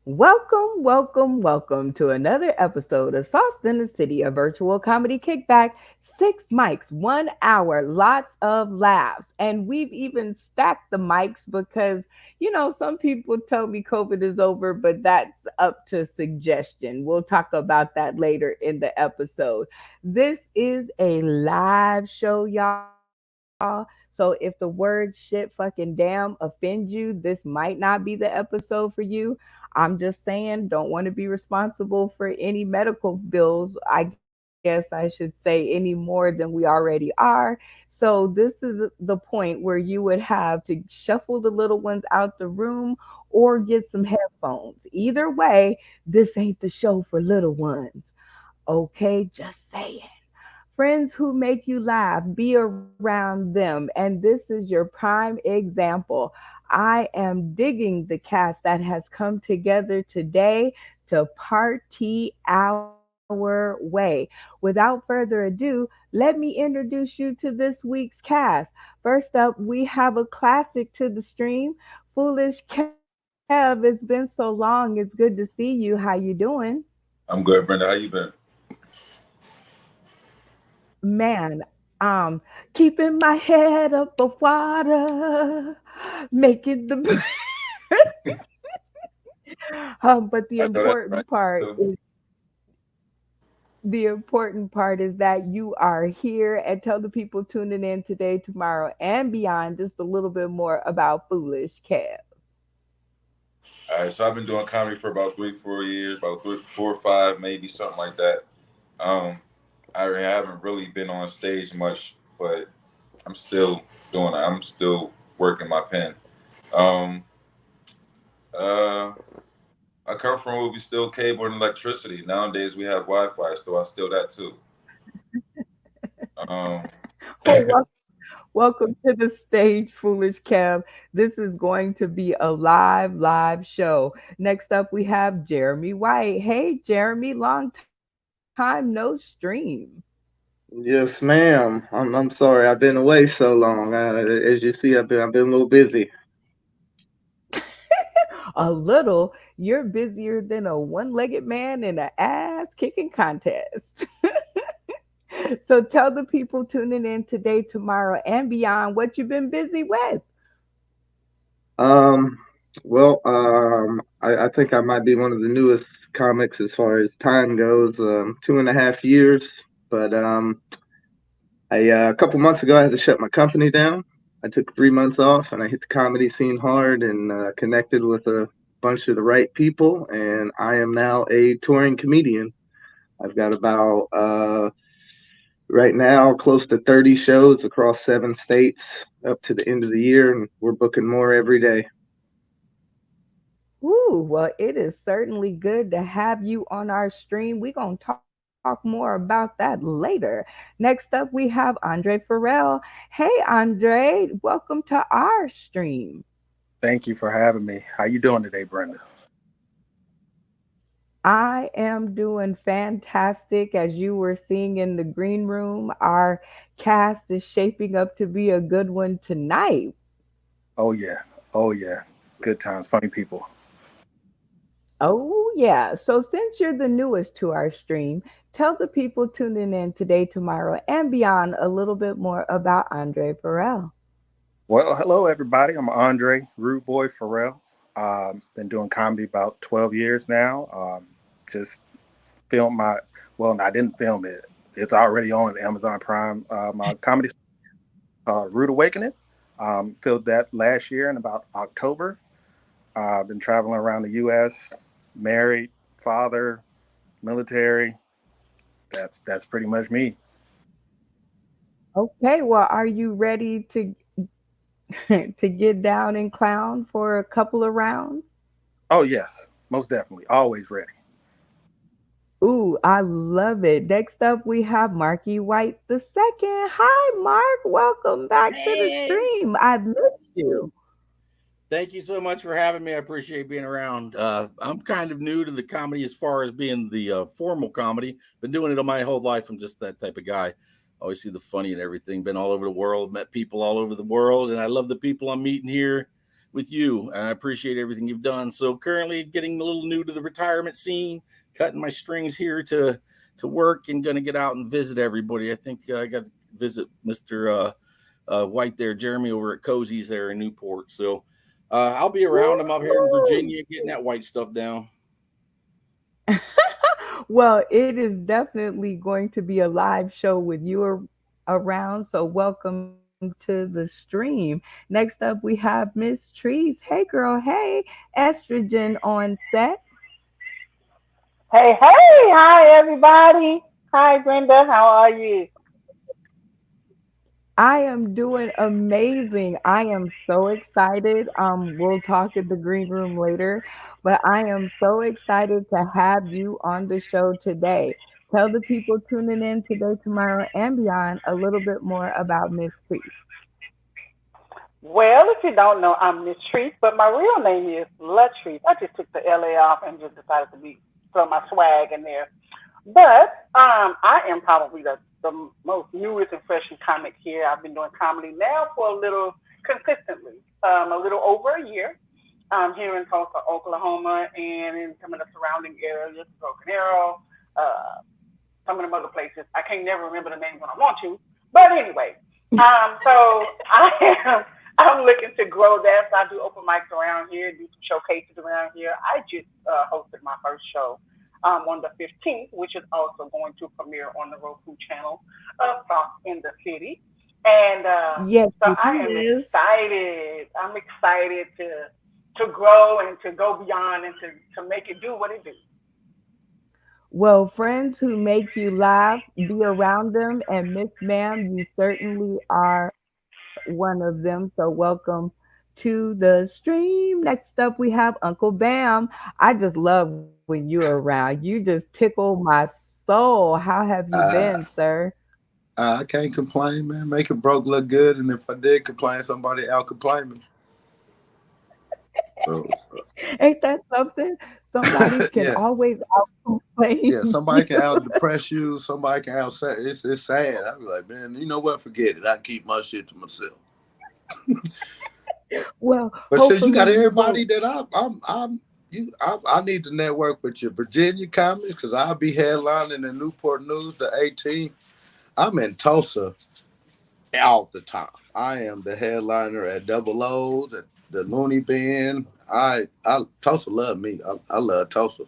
Welcome, welcome, welcome to another episode of Sauced in the City, a virtual comedy kickback. 6 mics, 1 hour, lots of laughs. And we've even stacked the mics because, some people tell me COVID is over, but that's up to suggestion. We'll talk about that later in the episode. This is a live show, y'all. So if the word shit fucking damn offends you, this might not be the episode for you. I'm just saying, don't want to be responsible for any medical bills. I guess I should say any more than we already are. So this is the point where you would have to shuffle the little ones out the room or get some headphones. Either way, this ain't the show for little ones. Okay, just saying. Friends who make you laugh, be around them. And this is your prime example. I am digging the cast that has come together today to party our way. Without further ado, let me introduce you to this week's cast. First up, we have a classic to the stream. Foolish Kev, it's been so long. It's good to see you. How you doing? I'm good, Brenda. How you been? Man, keeping my head above water, making the but I know that's right. So, the important part is that you are here and tell the people tuning in today, tomorrow, and beyond just a little bit more about Foolish Cat. all right, so I've been doing comedy for about 3, 4 years, about 4 or 5, maybe something like that. Um, I haven't really been on stage much, but I'm still doing it. I'm still working my pen. Um, uh, I come from where we still cable and electricity. Nowadays we have Wi-Fi, so I still that too. Um, Well, welcome to the stage, Foolish Kev. This is going to be a live show. Next up, we have Jeremy White. Hey, Jeremy, long time no stream. Yes, ma'am. I'm sorry. I've been away so long. As you see, I've been a little busy. A little, you're busier than a one legged man in an ass kicking contest. So tell the people tuning in today, tomorrow, and beyond what you've been busy with. Um, I think I might be one of the newest comics as far as time goes. 2.5 years, but a couple months ago I had to shut my company down. I took 3 months off and I hit the comedy scene hard and connected with a bunch of the right people, and I am now a touring comedian. I've got about right now close to 30 shows across 7 states up to the end of the year, and we're booking more every day. Ooh, well, it is certainly good to have you on our stream. We're going to talk more about that later. Next up, we have Andre Farrell. Hey, Andre, welcome to our stream. Thank you for having me. How you doing today, Brenda? I am doing fantastic. As you were seeing in the green room, our cast is shaping up to be a good one tonight. Oh yeah. Oh yeah. Good times, funny people. Oh, yeah. So, since you're the newest to our stream, tell the people tuning in today, tomorrow, and beyond a little bit more about Andre Farrell. Well, hello everybody. I'm Andre Rude Boy Farrell. Been doing comedy about 12 years now. Just filmed my I didn't film it. It's already on Amazon Prime. My comedy Rude Awakening. Filmed that last year in about October. I've been traveling around the US, married, father, military. That's pretty much me. Okay, well, are you ready to to get down and clown for a couple of rounds? Oh yes, most definitely. Always ready. Ooh, I love it. Next up, we have Marky White the second. Hi, Mark. Welcome back to the Hey, stream. I've missed you. thank you so much for having me. I appreciate being around. I'm kind of new to the comedy as far as being the formal comedy. Been doing it all my whole life. I'm just that type of guy. Always see the funny and everything. Been all over the world, met people all over the world, and I love the people I'm meeting here. with you. And I appreciate everything you've done. So currently getting a little new to the retirement scene, cutting my strings here to work, and going to get out and visit everybody. I think I got to visit Mr. White there, Jeremy over at Cozy's there in Newport. So I'll be around. I'm up here in Woo! Virginia getting that white stuff down. Well, it is definitely going to be a live show with you around. So, welcome to the stream. Next up, we have Miss Trees. Hey, girl. Hey, estrogen on set. Hey, hey, hi everybody. Hi Brenda, how are you? I am doing amazing. I am so excited. We'll talk in the green room later, but I am so excited to have you on the show today. Tell the people tuning in today, tomorrow, and beyond a little bit more about Miss Trees. Well, if you don't know, I'm Miss Treat, but my real name is Latrice. I just took the LA off and just decided to be throw my swag in there. But I am probably the most newest and freshest comic here. I've been doing comedy now for a little consistently, a little over a year. Here in Tulsa, Oklahoma, and in some of the surrounding areas, Broken Arrow, uh, some of them other places. I can't never remember the names when I want to. But anyway, so I am I'm looking to grow that. So I do open mics around here, do some showcases around here. I just hosted my first show on the 15th, which is also going to premiere on the Roku channel of Talk in the City. And Yes, so it I am is. excited. I'm excited to grow and to go beyond and to make it do what it do. Well, friends who make you laugh, be around them. And Miss Ma'am, you certainly are one of them. So, welcome to the stream. Next up, we have Uncle Bam. I just love when you're around. You just tickle my soul. How have you been, Uh, sir? I can't complain, man. Making broke look good, and if I did complain, somebody out complain me. So, Ain't that something? Somebody can yeah, always out yeah. complain Somebody you. can out depress you. Somebody can out sad. It's sad. I be like, man, you know what? Forget it. I keep my shit to myself. Well, But since you hopefully got you everybody won't. that I'm you, I need to network with your Virginia comics because I'll be headlining the Newport News the 18th. I'm in Tulsa all the time. I am the headliner at Double O's, at the Looney Bin. I Tulsa love me. I love Tulsa.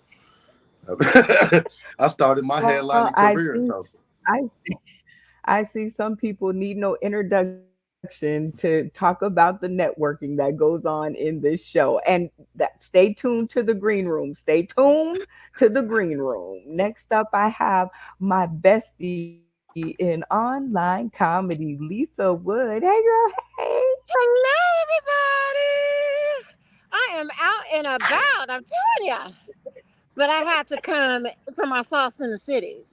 I started my Well, headlining career in Tulsa. I I see some people need no introduction to talk about the networking that goes on in this show. And that stay tuned to the green room. Stay tuned to the green room. Next up, I have my bestie in online comedy, Lisa Wood. Hey, girl. Hey. Hello, everybody. I am out and about. I'm telling you. But I had to come for my sauce in the cities.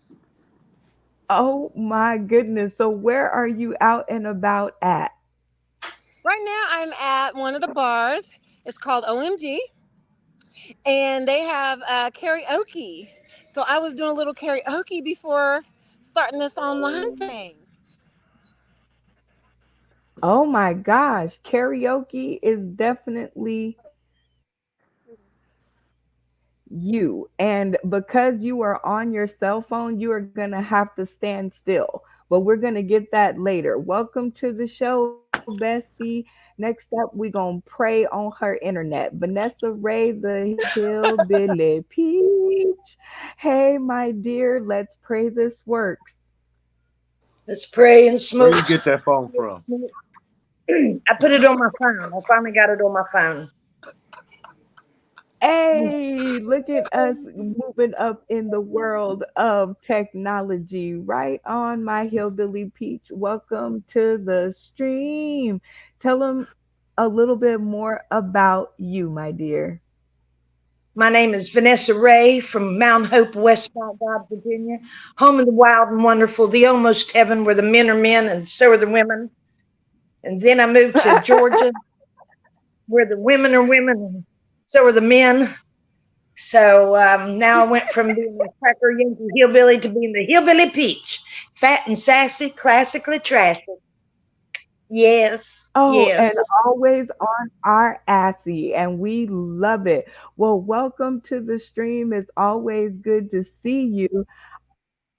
Oh my goodness. So, where are you out and about at? Right now, I'm at one of the bars. It's called OMG, and they have karaoke. So I was doing a little karaoke before starting this online thing. Oh my gosh. Karaoke is definitely you. And because you are on your cell phone, you are going to have to stand still. But we're going to get that later. Welcome to the show, bestie. Next up, we're going to pray on her internet. Vanessa Ray, the hillbilly peach. Hey, my dear, let's pray this works. Let's pray and Where smoke. you get that phone from? I put it on my phone. I finally got it on my phone. Hey, look at us moving up in the world of technology. Right on, my hillbilly peach. Welcome to the stream. Tell them a little bit more about you, my dear. My name is Vanessa Ray from Mount Hope, West God, Virginia, home of the wild and wonderful, the almost heaven where the men are men and so are the women. And then I moved to Georgia where the women are women and so are the men. So now I went from being a cracker Yankee hillbilly to being the hillbilly peach, fat and sassy, classically trashy. Yes, Oh, and yes. always on our assy, and we love it. Well, welcome to the stream. It's always good to see you.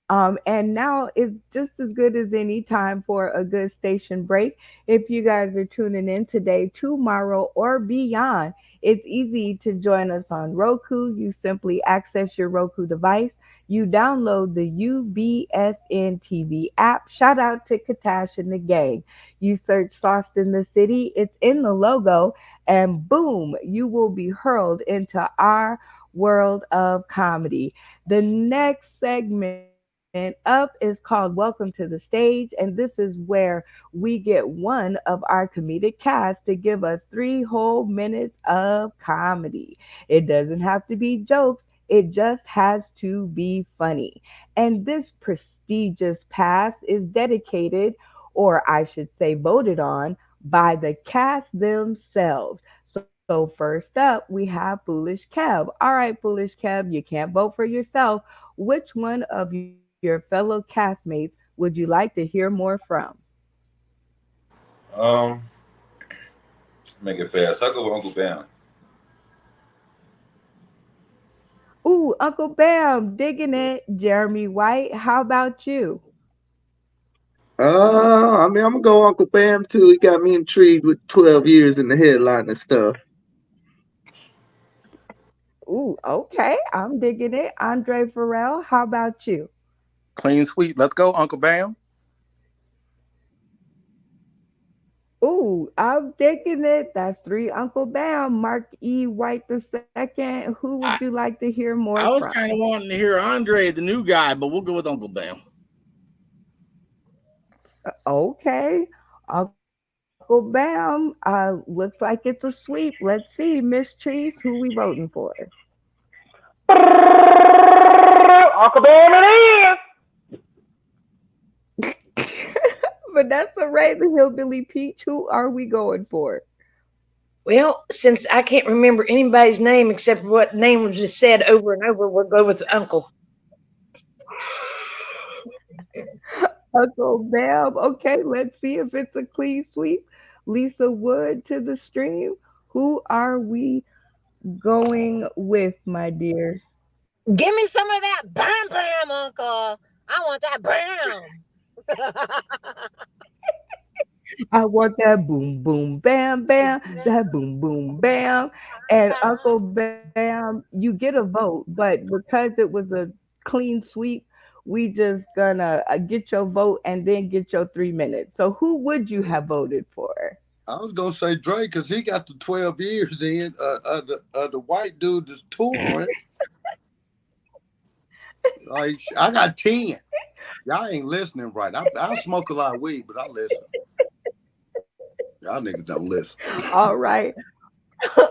And now it's just as good as any time for a good station break. If you guys are tuning in today, tomorrow, or beyond, it's easy to join us on Roku. You simply access your Roku device, you download the UBSN TV app. Shout out to Katash and the gang. You search Sauce in the City, it's in the logo, and boom, you will be hurled into our world of comedy. The next segment up is called Welcome to the Stage, and this is where we get one of our comedic cast to give us 3 whole minutes of comedy. It doesn't have to be jokes, it just has to be funny. And this prestigious pass is dedicated, or I should say, voted on by the cast themselves. So, first up, we have Foolish Kev. All right, Foolish Kev, you can't vote for yourself. Which one of your fellow castmates would you like to hear more from? Um, Make it fast. I go with Uncle Bam. Ooh, Uncle Bam, digging it. Jeremy White, how about you? I mean, I'm gonna go Uncle Bam too. He got me intrigued with 12 years in the headline and stuff. Ooh, okay, I'm digging it. Andre Farrell, how about you? Clean sweep. Let's go, Uncle Bam. Ooh, I'm digging it. That's 3 Uncle Bam. Mark E. White the second. Who would you I, like to hear more I was from? kind of wanting to hear Andre, the new guy, but we'll go with Uncle Bam. Okay. Uncle Bam. Looks like it's a sweep. Let's see. Miss Trees, who we voting for? Uncle Bam it is. Vanessa Ray, the Hillbilly Peach, who are we going for? Well, since I can't remember anybody's name except what name was just said over and over, we'll go with Uncle. Uncle Bam. Okay, let's see if it's a clean sweep. Lisa Wood to the stream. Who are we going with, my dear? Give me some of that bam bam, Uncle. I want that bam. I want that boom, boom, bam, bam, that boom, boom, bam. And Uncle Bam, you get a vote, but because it was a clean sweep, we just gonna get your vote and then get your 3 minutes. So who would you have voted for? I was gonna say Drake because he got the 12 years in. The white dude that's touring. Like I got 10. Y'all ain't listening right. I smoke a lot of weed, but I listen. Y'all niggas don't listen. All right,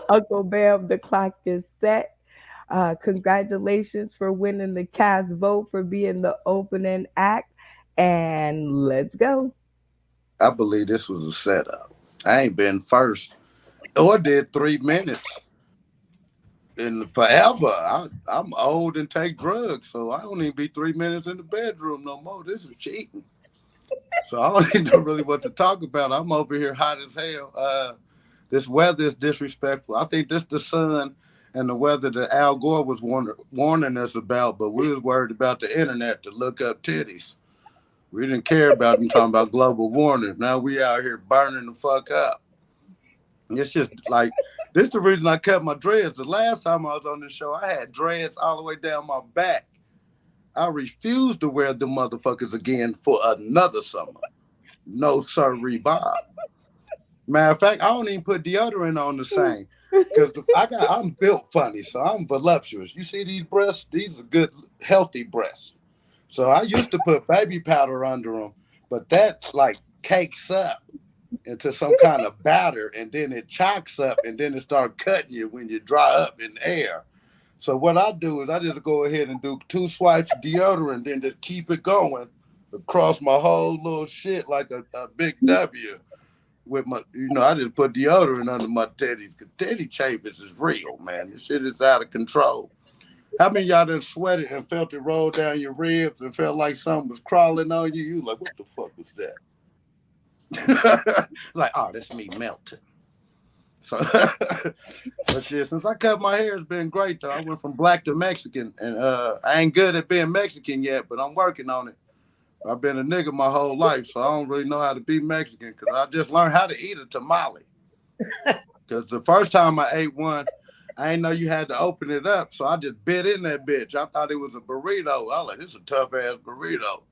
Uncle Bam, the clock is set. Congratulations for winning the cast vote for being the opening act. And let's go. I believe this was a setup. I ain't been first or did 3 minutes in forever. I'm old and take drugs, so I don't even be 3 minutes in the bedroom no more. This is cheating. So I don't even know really what to talk about. I'm over here hot as hell. This weather is disrespectful. I think this the sun and the weather that Al Gore was warning us about, but we was worried about the internet to look up titties. We didn't care about them talking about global warming. Now we out here burning the fuck up. It's just like this is the reason I cut my dreads. The last time I was on this show, I had dreads all the way down my back. I refuse to wear them motherfuckers again for another summer. No sirree, Bob. Matter of fact, I don't even put deodorant on the same because I'm built funny, so I'm voluptuous. You see these breasts? These are good, healthy breasts. So I used to put baby powder under them, but that like cakes up into some kind of batter, and then it chocks up, and then it starts cutting you when you dry up in air. So what I do is I just go ahead and do 2 swipes of deodorant, then just keep it going across my whole little shit like a big W. With my, I just put deodorant under my teddies. Cause teddy chafers is real, man. This shit is out of control. How many of y'all done sweated and felt it roll down your ribs and felt like something was crawling on you? You like, what the fuck was that? Like, oh, this me melting. So, but shit, since I cut my hair, it's been great though. I went from black to Mexican, and I ain't good at being Mexican yet, but I'm working on it. I've been a nigga my whole life, so I don't really know how to be Mexican because I just learned how to eat a tamale. Because the first time I ate one, I didn't know you had to open it up, so I just bit in that bitch. I thought it was a burrito. I was like, this is a tough ass burrito.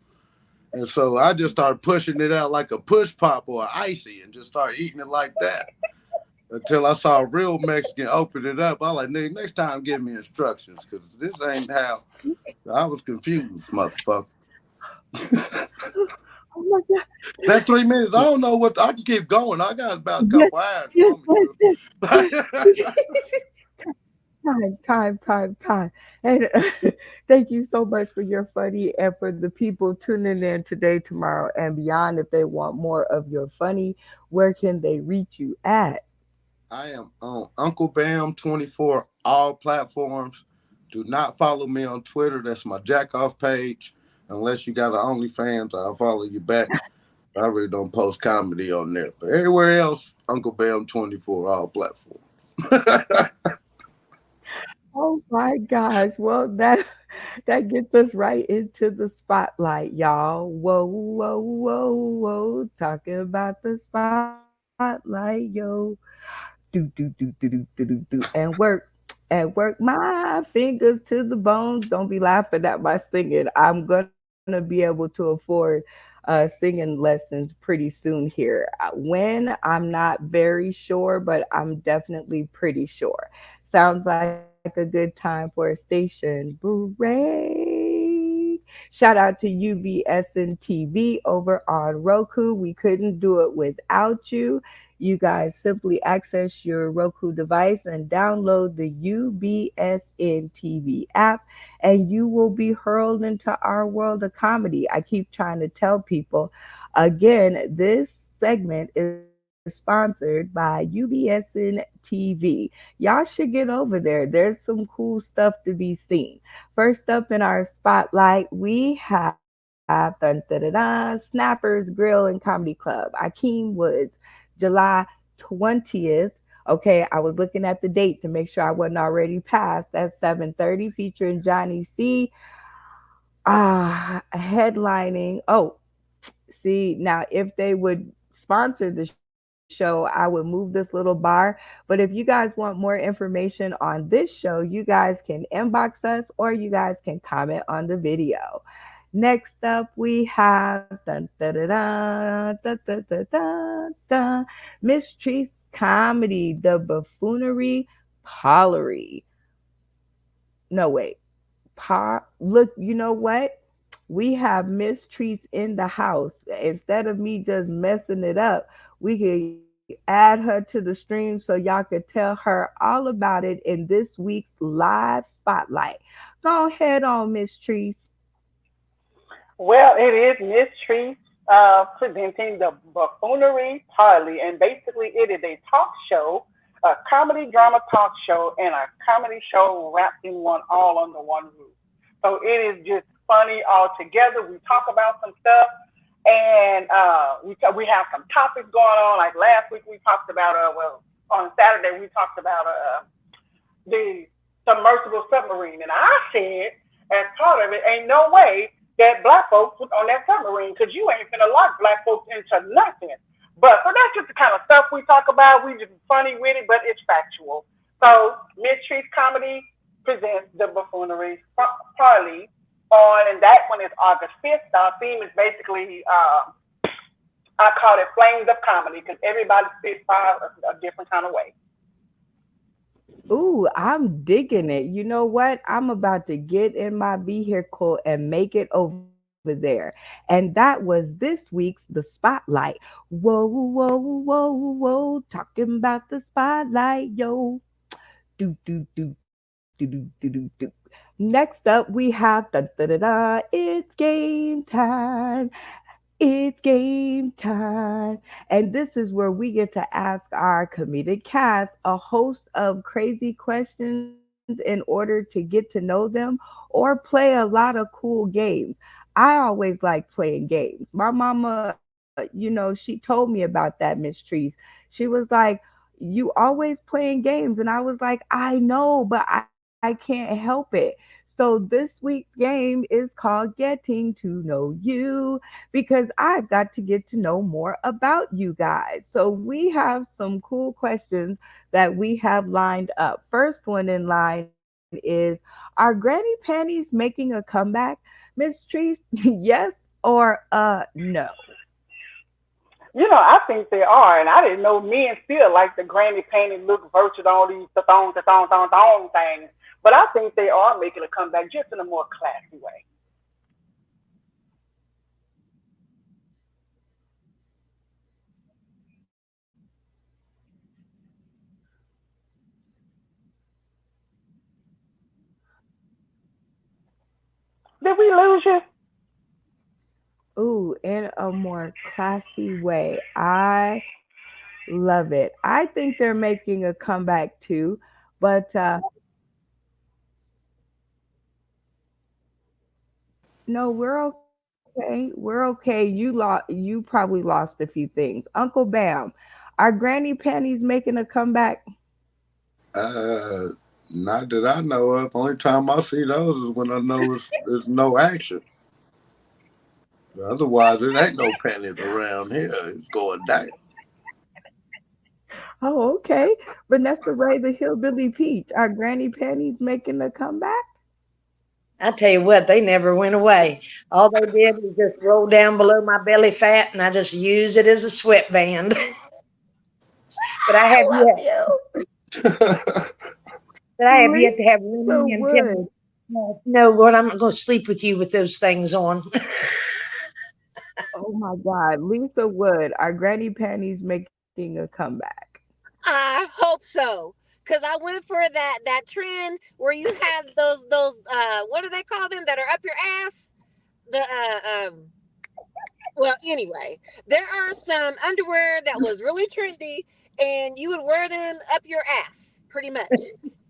And so I just started pushing it out like a push pop or an icy and just started eating it like that. Until I saw a real Mexican open it up. I was like, nigga, next time give me instructions, because this ain't how. I was confused, motherfucker. Oh my God. That 3 minutes, I don't know what, I can keep going. I got about a Yes, couple hours. You yes, want yes, yes, me to? yes. Time. And thank you so much for your funny and for the people tuning in today, tomorrow, and beyond. If they want more of your funny, where can they reach you at? I am on Uncle Bam 24, all platforms. Do not follow me on Twitter. That's my jack off page. Unless you got an OnlyFans, I'll follow you back. I really don't post comedy on there. But everywhere else, Uncle Bam 24, all platforms. Oh my gosh. Well, that gets us right into the spotlight, y'all. Whoa. Talking about the spotlight, yo. Do. And work my fingers to the bones. Don't be laughing at my singing. I'm gonna be able to afford singing lessons pretty soon here. When, I'm not very sure, but I'm definitely pretty sure. Sounds like a good time for a station break. Shout out to UBSN TV over on Roku. We couldn't do it without you. You guys simply access your Roku device and download the UBSN TV app, and you will be hurled into our world of comedy. I keep trying to tell people again, this segment is sponsored by UBSN TV. Y'all should get over there. There's some cool stuff to be seen. First up in our spotlight, we have Snappers Grill and Comedy Club, Akeem Woods, July 20th. Okay, I was looking at the date to make sure I wasn't already past. That's 7:30, featuring Johnny C. Headlining. Oh, see, now if they would sponsor the show, I would move this little bar. But if you guys want more information on this show, you guys can inbox us or you guys can comment on the video. Next up, we have Miss Tree's comedy, the buffoonery, Pollery. No, wait. Look, you know what? We have Miss Treats in the house. Instead of me just messing it up, we could add her to the stream so y'all could tell her all about it in this week's live spotlight. Go ahead on, Miss Treats. Well, it is Miss Treese presenting the Buffoonery Parley, and basically it is a talk show, a comedy drama talk show, and a comedy show wrapped in one, all under one roof. So it is just funny all together. We talk about some stuff, and we have some topics going on. Like last week we talked about well, on Saturday we talked about the submersible submarine. And I said, as part of it, ain't no way that black folks was on that submarine because you ain't finna lock black folks into nothing. But so that's just the kind of stuff we talk about. We just funny with it, but it's factual. So Miss Tree's Comedy presents the Buffoonery Parley on, and that one is August 5th. Our theme is basically, I call it Flames of Comedy because everybody spits fire a different kind of way. Ooh, I'm digging it. You know what? I'm about to get in my vehicle and make it over there. And that was this week's The Spotlight. Whoa. Talking about the spotlight, yo. Do. Next up, we have it's game time. It's game time. And this is where we get to ask our comedic cast a host of crazy questions in order to get to know them or play a lot of cool games. I always like playing games. My mama she told me about that, Miss Trees. She was like, "You always playing games," and I was like, "I know, but I can't help it." So this week's game is called Getting to Know You, because I've got to get to know more about you guys. So we have some cool questions that we have lined up. First one in line is, are Granny Panties making a comeback? Miss Trees, yes or no? I think they are, and I didn't know men still like the granny panty look versus all these the thong things. But I think they are making a comeback just in a more classy way. Did we lose you? Ooh, in a more classy way. I love it. I think they're making a comeback too, but no, we're okay. We're okay. You probably lost a few things. Uncle Bam, are Granny Panties making a comeback? uh, Not that I know of. Only time I see those is when I know it's no action. Otherwise, it ain't no panties around here. It's going down. Oh, okay. Vanessa Ray, the Hillbilly Peach, are Granny Panties making a comeback? I tell you what, they never went away. All they did was just roll down below my belly fat, and I just use it as a sweatband. but I have I yet, love but I have you. yet to have Lisa one man tell Wood. me, no, no, Lord, I'm not going to sleep with you with those things on. Oh my God. Lisa Wood, are Granny Panties making a comeback? I hope so. Cause I went for that trend where you have those what do they call them that are up your ass? The well, anyway, there are some underwear that was really trendy, and you would wear them up your ass, pretty much.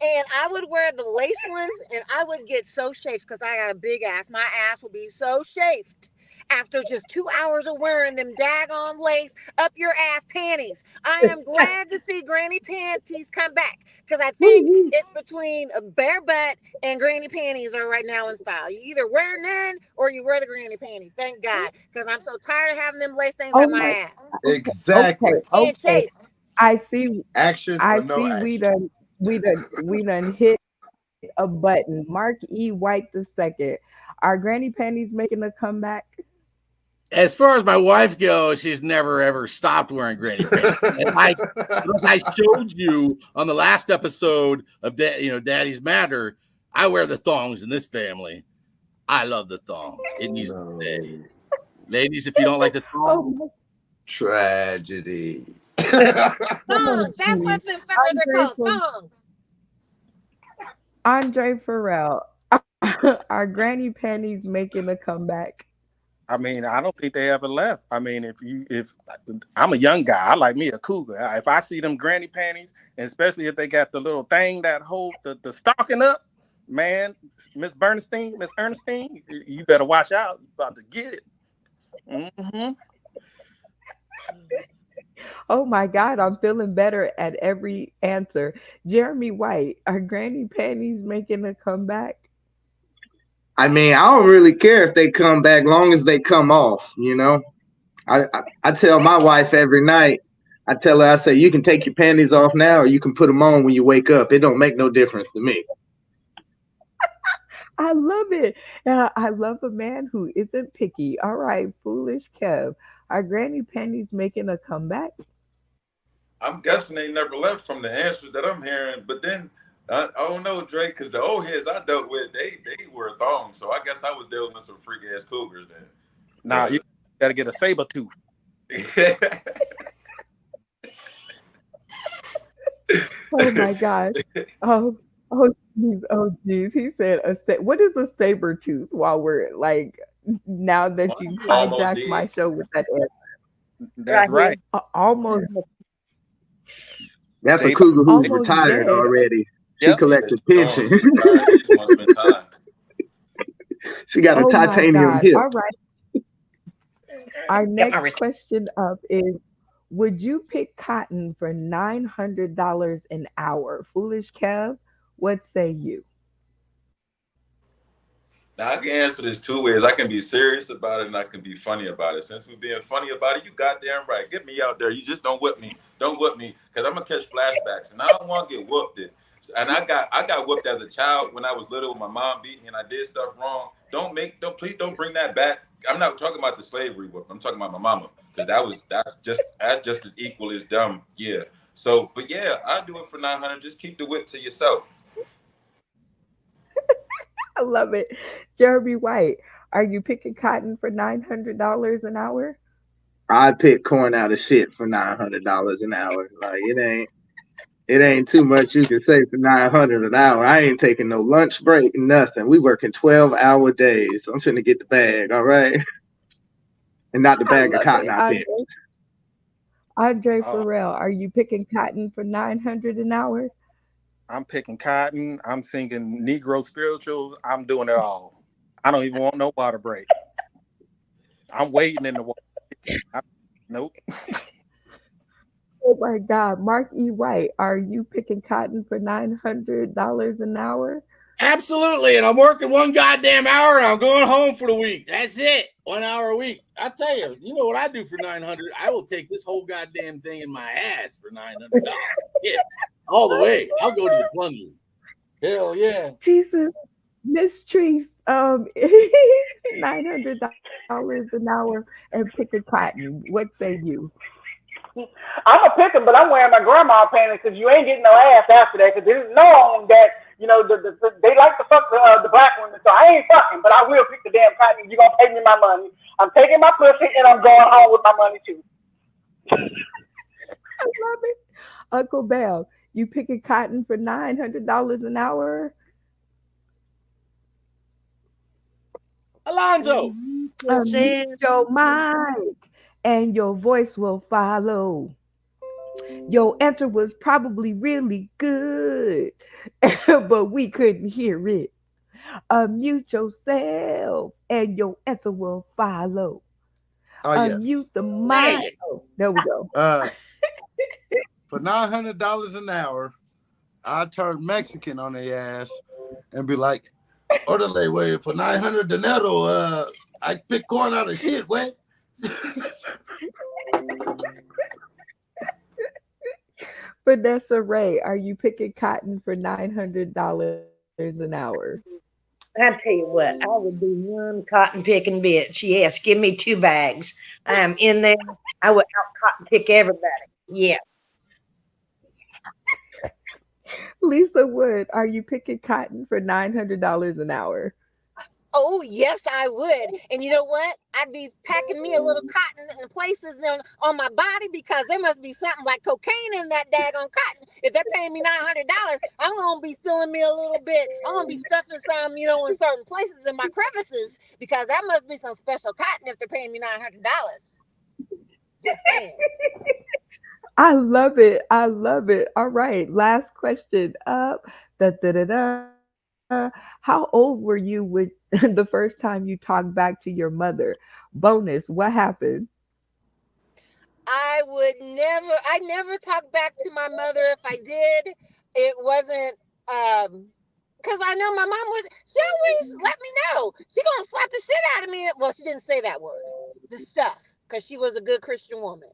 And I would wear the lace ones, and I would get so chafed because I got a big ass. My ass would be so chafed after just 2 hours of wearing them daggone lace up your ass panties. I am glad to see granny panties come back because I think it's between a bare butt and granny panties are right now in style. You either wear none or you wear the granny panties. Thank God, because I'm so tired of having them lace things up Oh my my, ass Exactly. and okay. chafed. I see, Action or I no see action. we done hit a button. Mark E. White the second. Are Granny Panties making a comeback? As far as my wife goes, she's never ever stopped wearing granny panties. And like I showed you on the last episode of Daddy's Matter, I wear the thongs in this family. I love the thongs. It needs to stay. No. Ladies, if you don't like the Oh thongs, my, Tragedy. come on, Thongs. That's Steve. what them fuckers are Andre called. from Thongs. Andre Farrell. Are Granny Panties making a comeback? I mean, I don't think they ever left. I mean, if I'm a young guy, I like me a cougar. If I see them granny panties, and especially if they got the little thing that hold the stocking up, man, Miss Ernestine, you better watch out. You about to get it. Mm-hmm. Oh my God, I'm feeling better at every answer. Jeremy White, are Granny Panties making a comeback? I mean, I don't really care if they come back, long as they come off. I tell my wife every night. I tell her, I say, you can take your panties off now, or you can put them on when you wake up. It don't make no difference to me. I love it. I love a man who isn't picky. All right, foolish Kev. Are Granny Panties making a comeback? I'm guessing they never left from the answers that I'm hearing. But then I don't know, Drake, because the old heads I dealt with, they were thongs. So I guess I was dealing with some freak ass cougars then. Now you But got to get a saber tooth. Oh my gosh. Oh, oh geez. He said what is a saber tooth while we're like now that you almost hijacked my did. show with that answer. That's right here. right. Almost That's a Saber. cougar who's almost retired dead. already. She Yep. Yeah, collected she's gone. pension. She retired. She just wants to spend time. She got a Oh my titanium God. hip. All right. Our Get my next return. question up is, would you pick cotton for $900 an hour? Foolish Kev, what say you? Now I can answer this two ways. I can be serious about it and I can be funny about it. Since we're being funny about it, you goddamn right. Get me out there. You just don't whip me. Don't whip me, because I'm gonna catch flashbacks, and I don't want to get whooped. And I got whooped as a child when I was little. When my mom beat me and I did stuff wrong. Please don't bring that back. I'm not talking about the slavery whip. I'm talking about my mama, because that's just as equal as dumb. Yeah. So, but yeah, I do it for 900. Just keep the whip to yourself. I love it. Jeremy White, are you picking cotton for $900 an hour? I pick corn out of shit for $900 an hour. Like it ain't too much you can say for 900 an hour. I ain't taking no lunch break, nothing. We working 12-hour days. I'm finna get the bag, all right, and not the I bag of love cotton it. I picked. Andre Uh, Farrell, are you picking cotton for 900 an hour? I'm picking cotton. I'm singing Negro spirituals. I'm doing it all. I don't even want no water break. I'm waiting in the water. I, nope. Oh my God. Mark E. White, are you picking cotton for $900 an hour? Absolutely. And I'm working one goddamn hour and I'm going home for the week. That's it. 1 hour a week. I tell you, you know what I do for 900? I will take this whole goddamn thing in my ass for $900. Yeah. All the way. I'll go to the plunger. Hell yeah. Jesus, Miss Treese, $900 an hour and picking cotton. What say you? I'm a picker, but I'm wearing my grandma panties because you ain't getting no ass after that. Because there's known that they like to fuck the black women, so I ain't fucking, but I will pick the damn cotton. You gonna pay me my money? I'm taking my pussy and I'm going home with my money too. I love it. Uncle Bell, you picking cotton for $900 an hour? Alonzo. Mute your mic and your voice will follow. Your answer was probably really good, but we couldn't hear it. Unmute yourself and your answer will follow. Oh yes. Unmute the There mic. you go. There we go. Uh, for $900 an hour, I turn Mexican on their ass and be like, "Orderly way for 900 dinero. I pick corn out of shit. What?" Vanessa Ray, are you picking cotton for $900 an hour? I tell you what, I would do one cotton picking bitch. Yes, give me 2 bags. I am in there. I would out cotton pick everybody. Yes. Lisa Wood, are you picking cotton for $900 an hour? Oh, yes, I would. And you know what? I'd be packing me a little cotton in places on my body because there must be something like cocaine in that daggone cotton. If they're paying me $900, I'm going to be stealing me a little bit. I'm going to be stuffing some, in certain places in my crevices because that must be some special cotton if they're paying me $900. Just saying. I love it. I love it. All right. Last question up. Da, da, da, da. How old were you with the first time you talked back to your mother? Bonus, what happened? I never talk back to my mother. If I did, it wasn't, because I know my mom would, she always let me know. She gonna slap the shit out of me. Well, she didn't say that word, the stuff, because she was a good Christian woman.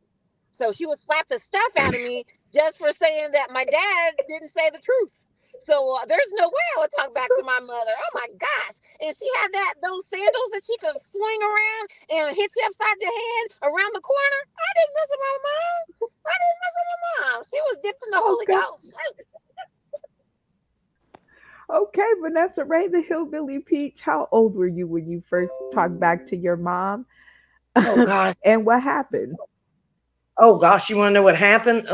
So she would slap the stuff out of me just for saying that my dad didn't say the truth. So there's no way I would talk back to my mother. Oh my gosh! And she had those sandals that she could swing around and hit you upside the head around the corner. I didn't mess with my mom. I didn't mess with my mom. She was dipped in the Holy Okay. Ghost. Okay, Vanessa Ray, the Hillbilly Peach. How old were you when you first talked back to your mom? Oh gosh. And what happened? Oh gosh, you want to know what happened?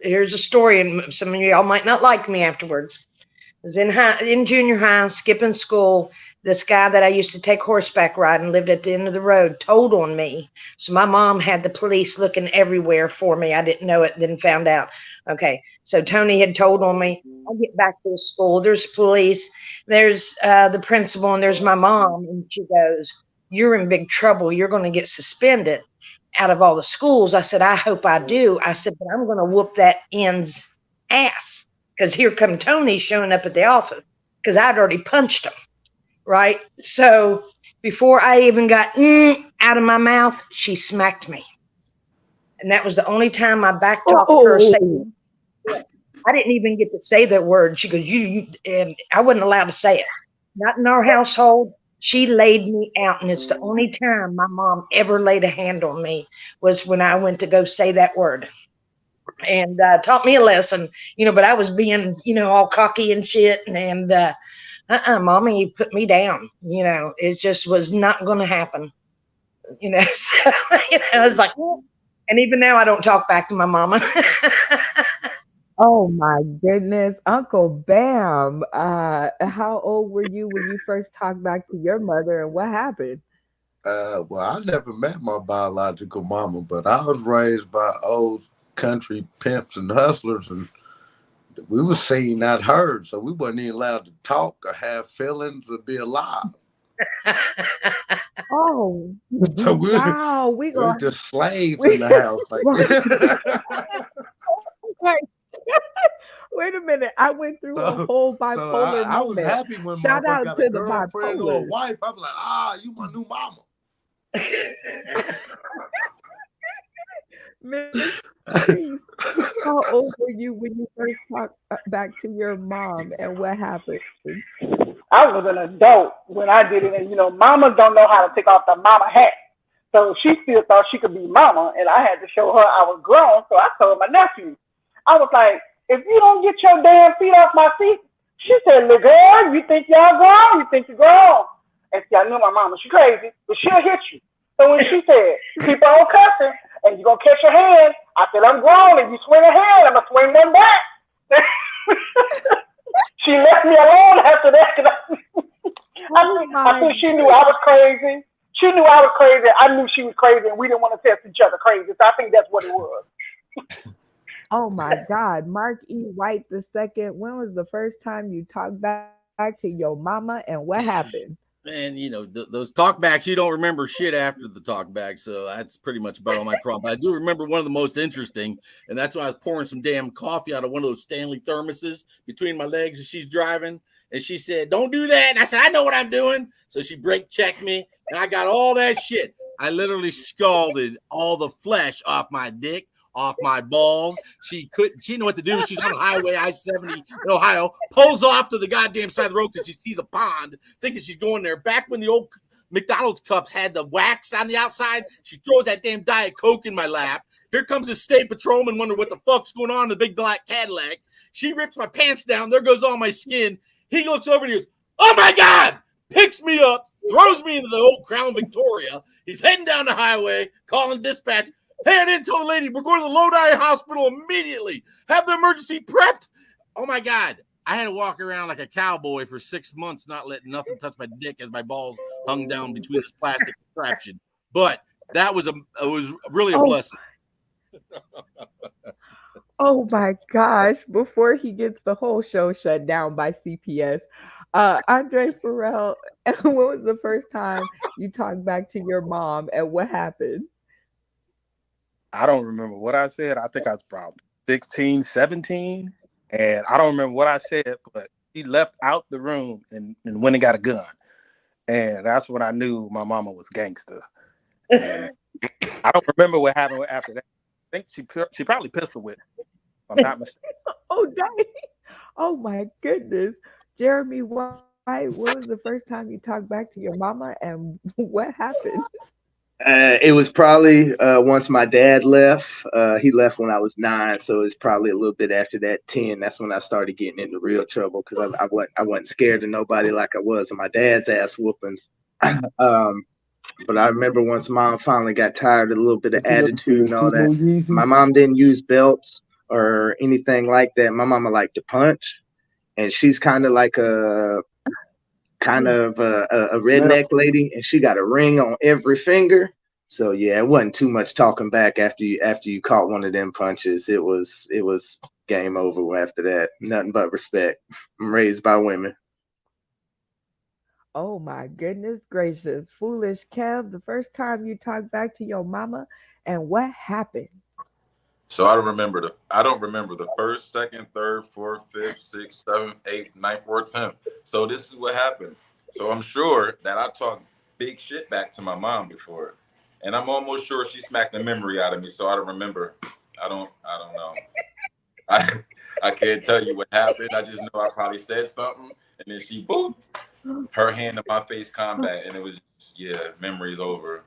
Here's a story, and some of y'all might not like me afterwards. I was in junior high, skipping school. This guy that I used to take horseback riding lived at the end of the road, told on me. So my mom had the police looking everywhere for me. I didn't know it, then found out. Okay, so Tony had told on me. I get back to the school. There's police. There's the principal, and there's my mom. And she goes, you're in big trouble. You're going to get suspended out of all the schools. I said, I hope I do. I said, but I'm going to whoop that end's ass because here come Tony showing up at the office because I'd already punched him. Right. So before I even got out of my mouth, she smacked me. And that was the only time I backtalked her. Oh, I didn't even get to say that word. She goes, you, and I wasn't allowed to say it. Not in our household. She laid me out. And it's the only time my mom ever laid a hand on me was when I went to go say that word. And taught me a lesson, but I was being, all cocky and shit. And mommy put me down. It just was not going to happen. So, I was like, and even now I don't talk back to my mama. oh my goodness. Uncle Bam, how old were you when you first talked back to your mother and what happened? Well, I never met my biological mama, but I was raised by old country pimps and hustlers, and we were seen, not heard, so we wasn't even allowed to talk or have feelings or be alive. Oh, So we wow. We we're gonna just slaves in we, the house. Like, wait, wait a minute. I went through a so whole so bipolar I was moment. happy when Shout motherfucker out got a to the girlfriend or a bipolars. wife. I'm like, you my new mama. Miss Treese, how old were you when you first talked back to your mom and what happened? I was an adult when I did it, and mamas don't know how to take off the mama hat. So she still thought she could be mama, and I had to show her I was grown. So I told my nephew, I was like, if you don't get your damn feet off my feet, she said, "Look, girl, you think y'all grown? You think you're grown?" And see, I knew my mama, she crazy, but she'll hit you. So when she said, "Keep on cussing, and you're gonna catch your hand," I said, "I'm grown, and you swing a hand, I'm gonna swing one back." She left me alone after that. 'Cause Oh I my think she knew I goodness. was crazy. She knew I was crazy. I knew she was crazy, and we didn't want to test each other crazy. So I think that's what it was. Oh my God. Mark E. White the second. When was the first time you talked back to your mama and what happened? And those talkbacks, you don't remember shit after the talkback, so that's pretty much about all my problem. But I do remember one of the most interesting, and that's when I was pouring some damn coffee out of one of those Stanley thermoses between my legs as she's driving, and she said, "Don't do that." And I said, "I know what I'm doing." So she brake checked me, and I got all that shit. I literally scalded all the flesh off my dick, off my balls. She didn't know what to do. She's on the highway, I-70 in Ohio, pulls off to the goddamn side of the road because she sees a pond, thinking she's going there. Back when the old McDonald's cups had the wax on the outside, she throws that damn Diet Coke in my lap. Here comes the state patrolman, wondering what the fuck's going on in the big black Cadillac. She rips my pants down. There goes all my skin. He looks over and he goes, "Oh my God!" Picks me up, throws me into the old Crown Victoria. He's heading down the highway, calling dispatch. "Hey, I didn't tell the lady. We're going to the Lodi Hospital immediately. Have the emergency prepped." Oh my God. I had to walk around like a cowboy for 6 months, not letting nothing touch my dick as my balls hung down between this plastic contraption. But it was really a Oh, blessing. oh my gosh. Before he gets the whole show shut down by CPS, Andre Farrell, when was the first time you talked back to your mom and what happened? I don't remember what I said. I think I was probably 16, 17. And I don't remember what I said, but she left out the room and went and got a gun. And that's when I knew my mama was gangster. And I don't remember what happened after that. I think she probably pistol whipped me, if I'm not mistaken. Oh, dang. Oh my goodness. Jeremy White, when was the first time you talked back to your mama and what happened? It was probably once my dad left. He left when I was 9, so it's probably a little bit after that 10. That's when I started getting into real trouble because I wasn't scared of nobody like I was of my dad's ass whoopings. um, but I remember once mom finally got tired of a little bit of what you looking for, attitude them and all cute that. little My Yeezys? mom didn't use belts or anything like that. My mama liked to punch, and she's kind of a Man, redneck lady, and she got a ring on every finger. So yeah, it wasn't too much talking back after you caught one of them punches. It was game over after that. Nothing but respect. I'm raised by women. Oh my goodness gracious. Foolish Kev, the first time you talked back to your mama and what happened? So I don't remember the first, second, third, fourth, fifth, sixth, seventh, eighth, ninth, or tenth. So this is what happened. So I'm sure that I talked big shit back to my mom before. And I'm almost sure she smacked the memory out of me, so I don't remember. I don't know. I I can't tell you what happened. I just know I probably said something and then she boop her hand in my face combat and it was just, yeah, memory's over.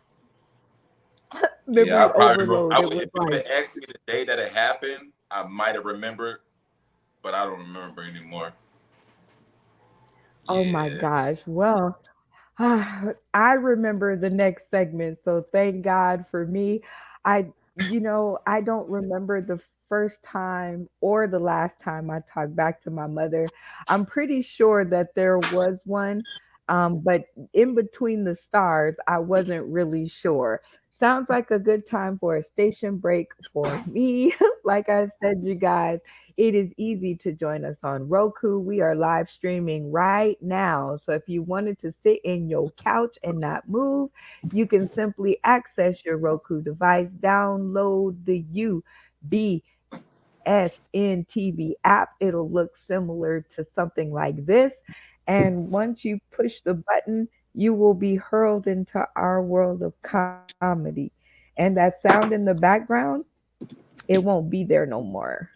Yeah, I Memory probably overload. It if was you would like, have asked me the day that it happened, I might have remembered, but I don't remember anymore. oh my Yeah. gosh. Well, I remember the next segment, so thank God for me. I don't remember the first time or the last time I talked back to my mother. I'm pretty sure that there was one, but in between the stars, I wasn't really sure. Sounds like a good time for a station break for me. Like I said, you guys, it is easy to join us on Roku. We are live streaming right now. So if you wanted to sit in your couch and not move, you can simply access your Roku device, download the UBSN TV app. It'll look similar to something like this. And once you push the button, you will be hurled into our world of comedy. And that sound in the background, it won't be there no more.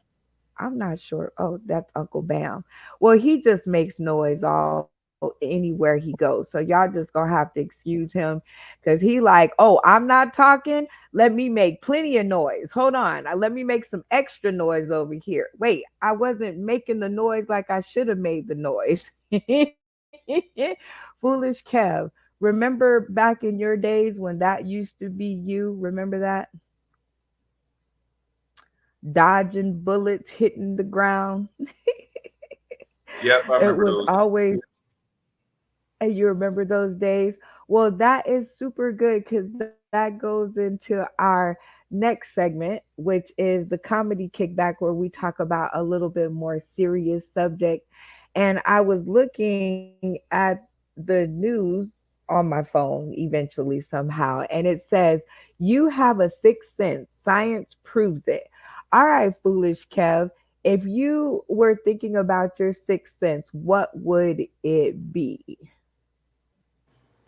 I'm not sure. Oh, that's Uncle Bam. Well, he just makes noise all anywhere he goes. So y'all just gonna have to excuse him because he like, oh, I'm not talking. Let me make plenty of noise. Hold on. Let me make some extra noise over here. Wait, I wasn't making the noise like I should have made the noise. Foolish Kev. Remember back in your days when that used to be you? Remember that? Dodging bullets, hitting the ground. Yep, I It remember was those. always, and you remember those days. Well, that is super good because that goes into our next segment, which is the comedy kickback, where we talk about a little bit more serious subject. And I was looking at the news on my phone eventually somehow, and it says you have a sixth sense. Science proves it. All right, foolish Kev. If you were thinking about your sixth sense, what would it be?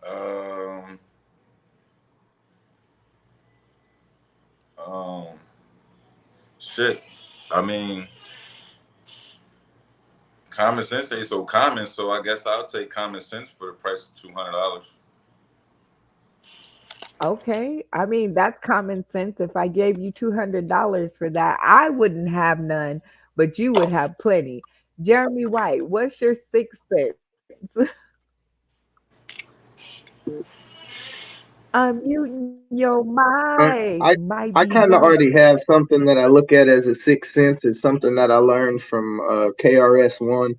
Um, um, shit. I mean, common sense ain't so common, so I guess I'll take common sense for the price of $200. Okay. I mean, that's common sense. If I gave you $200 for that, I wouldn't have none, but you would have plenty. Jeremy White, what's your sixth sense? Unmuting your Uh, mic I might be I kind of done. already have something that I look at as a sixth sense. It's something that I learned from KRS-One,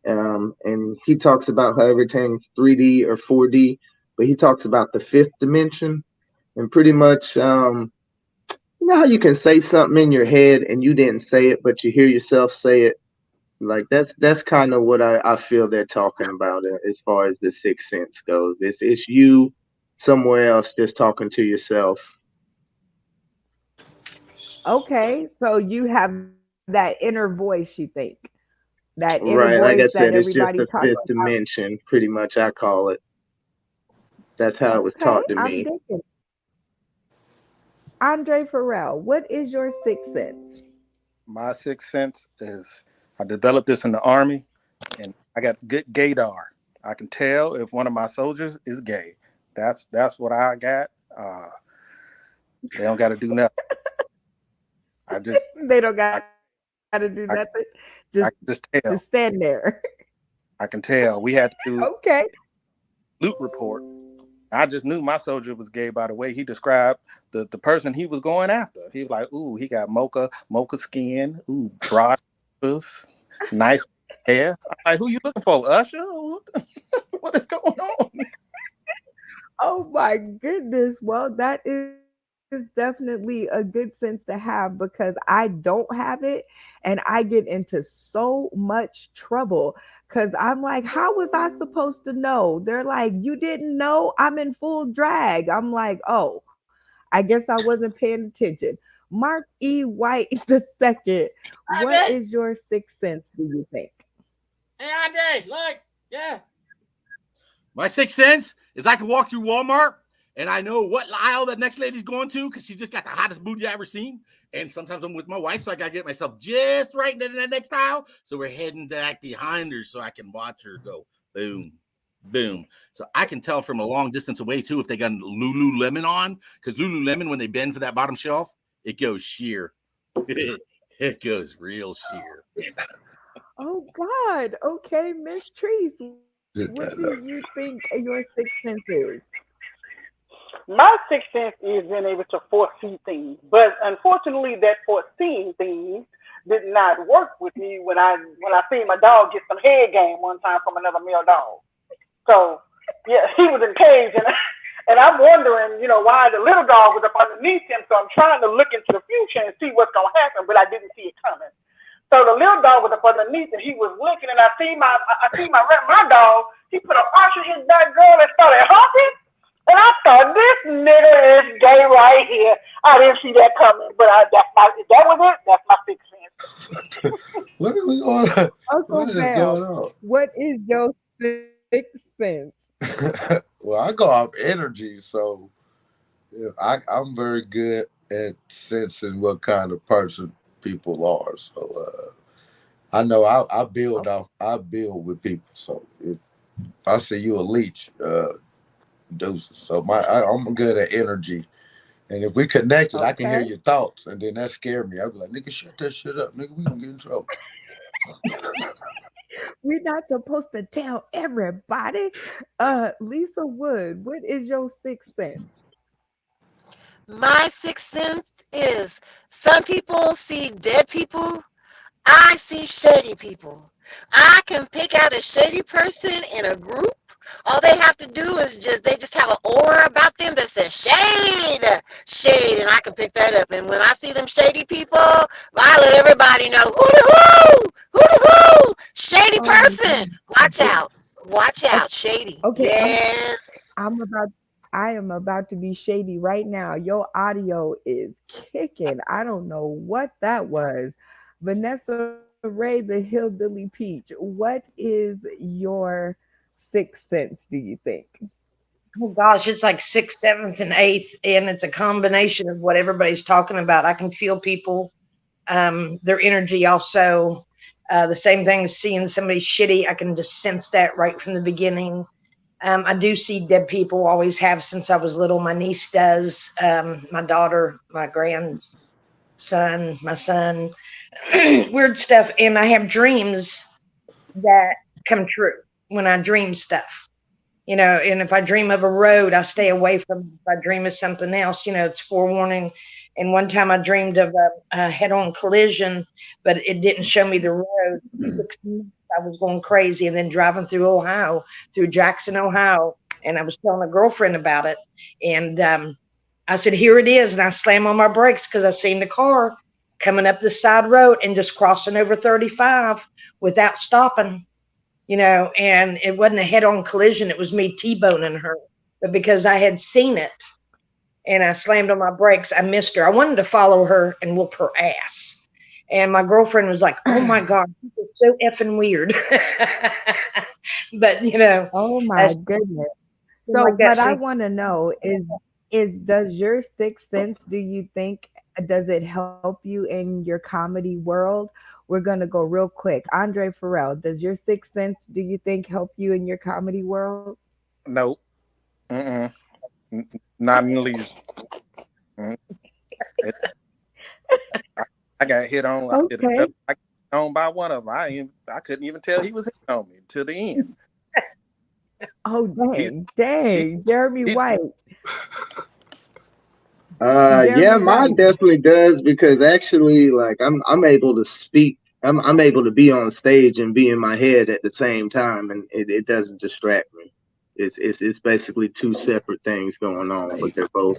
and he talks about how everything's 3D or 4D, but he talks about the fifth dimension, and pretty much, you know how you can say something in your head and you didn't say it, but you hear yourself say it. Like that's kind of what I feel they're talking about as far as the sixth sense goes. It's you somewhere else just talking to yourself. Okay. So you have that inner voice, you think. That inner voice Right. that Like I said, everybody it's just talks the about. fifth dimension, pretty much. I call it. That's how it was Okay. taught to I'm me. digging. Andre Farrell, what is your sixth sense? My sixth sense is I developed this in the army, and I got good gaydar. I can tell if one of my soldiers is gay. That's what I got. They don't got to do nothing. I just They don't got I to do nothing. Just I can just just tell. stand there. I can tell. We had to do Okay. loot report. I just knew my soldier was gay by the way he described the person he was going after. He was like, "Ooh, he got mocha skin. Ooh, broad shoulders, nice hair." I'm like, "Who you looking for, Usher? What is going on?" Oh my goodness. Well, that is is definitely a good sense to have because I don't have it and I get into so much trouble because I'm like, how was I supposed to know? They're like, you didn't know I'm in full drag. I'm like, oh, I guess I wasn't paying attention. Mark E. White the second, what Andre, is your sixth sense, do you think? hey Andre, look, yeah. My sixth sense is I can walk through Walmart and I know what aisle that next lady's going to because she just got the hottest booty I ever seen. And sometimes I'm with my wife, so I gotta get myself just right into the next aisle. So we're heading back behind her so I can watch her go boom, boom. So I can tell from a long distance away too if they got Lululemon on, because Lululemon, when they bend for that bottom shelf, it goes sheer. It goes real sheer. Oh God. Okay, Miss Treese, what do Did that you up. think your sixth sense is? My sixth sense is being able to foresee things, but unfortunately, that foreseeing things did not work with me when I seen my dog get some head game one time from another male dog. So yeah, he was in cage, and I'm wondering, why the little dog was up underneath him. So I'm trying to look into the future and see what's gonna happen, but I didn't see it coming. So the little dog was up underneath, and he was licking, and I see my dog. He put an arch in his back girl and started humping. And I thought this nigga is gay right here. I didn't see that coming, but that was it. That's my sixth sense. What are we going on? What Uncle is Bell, going on? what is your sixth sense? Well, I go off energy, so yeah, I'm very good at sensing what kind of person people are. So I know I build with people. So if I see you a leech, deuces. So I'm good at energy. And if we connected, I can hear Okay. your thoughts, and then that scared me. I'd be like, "Nigga, shut that shit up, nigga. We gonna get in trouble." We're not supposed to tell everybody. Lisa Wood, what is your sixth sense? My sixth sense is some people see dead people. I see shady people. I can pick out a shady person in a group. All they have to do is they just have an aura about them that says shade, shade, and I can pick that up. And when I see them shady people, I let everybody know who the who, shady Oh my person. God. Watch Okay, out, shady. okay, Yes. I'm about I am about to be shady right now. Your audio is kicking. I don't know what that was. Vanessa Ray, the hillbilly peach. What is your sixth sense, do you think? Oh gosh, it's like sixth, seventh, and eighth, and it's a combination of what everybody's talking about. I can feel people, their energy also. The same thing as seeing somebody shitty. I can just sense that right from the beginning. I do see dead people, always have since I was little. My niece does, my daughter, my grandson, my son, weird stuff. And I have dreams that come true when I dream stuff. And if I dream of a road, I stay away from it. If I dream of something else, it's forewarning. And one time I dreamed of a head-on collision, but it didn't show me the road. For 6 months, I was going crazy, and then driving through Ohio, through Jackson, Ohio, and I was telling a girlfriend about it. And I said, "Here it is," and I slammed on my brakes because I seen the car coming up the side road and just crossing over 35 without stopping. And it wasn't a head on collision. It was me T-boning her. But because I had seen it and I slammed on my brakes, I missed her. I wanted to follow her and whoop her ass. And my girlfriend was like, "Oh my God, this is so effing weird." But, Oh my that's goodness. something So like that. what I want to know is does your sixth sense, do you think, does it help you in your comedy world? We're going to go real quick. Andre Farrell, does your sixth sense, do you think, help you in your comedy world? Nope. Mm-mm. Not in the least. Mm. It, I, I got hit on. I did Okay. another. I got hit on by one of them. I couldn't even tell he was hitting on me till the end. Oh He's dang, he dang. Jeremy he White. Yeah, Jeremy mine White. definitely does because actually, like, I'm able to speak. I'm able to be on stage and be in my head at the same time, and it doesn't distract me. It's basically two separate things going on, but they're both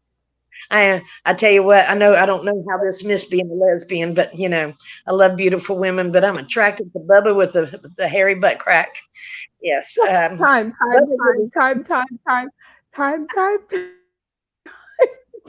I tell you what, I know I don't know how this missed being a lesbian, but I love beautiful women, but I'm attracted to Bubba with the hairy butt crack. Yes, Time, time, Bubba time, really. time, time, time, time,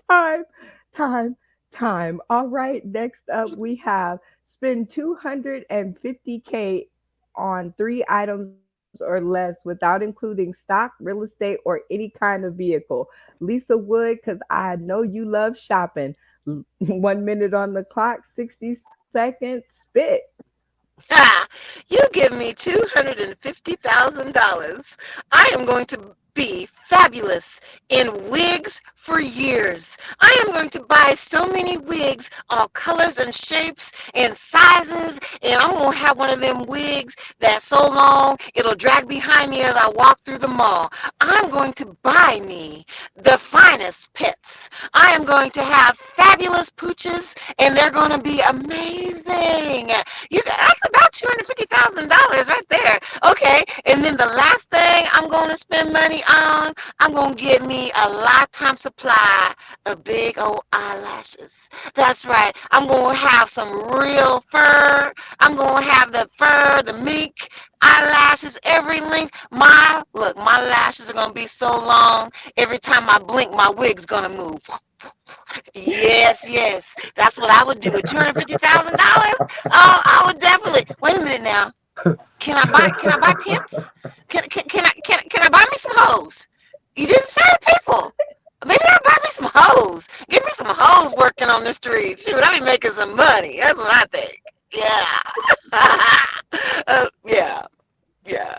time, time, time. All right, next up we have spend 250K on three items or less without including stock, real estate, or any kind of vehicle. Lisa Wood, because I know you love shopping. 1 minute on the clock, 60 seconds, spit. Ha! You give me $250,000. I am going to be fabulous in wigs for years. I am going to buy so many wigs, all colors and shapes and sizes, and I'm going to have one of them wigs that's so long it'll drag behind me as I walk through the mall. I'm going to buy me the finest pets. I am going to have fabulous pooches, and they're going to be amazing. That's about $250,000 right there. Okay, and then the last thing I'm gonna spend money on, I'm gonna get me a lifetime supply of big old eyelashes. That's right. I'm gonna have some real fur. I'm gonna have the fur, the mink eyelashes, every length. My lashes are gonna be so long. Every time I blink, my wig's gonna move. Yes, yes. That's what I would do with $250,000. I would definitely. Wait a minute now. Can I buy pimps? Can I buy me some hoes? You didn't say people. Maybe I'll buy me some hoes. Give me some hoes working on the street. Shoot, I be making some money. That's what I think. Yeah. Yeah. Yeah.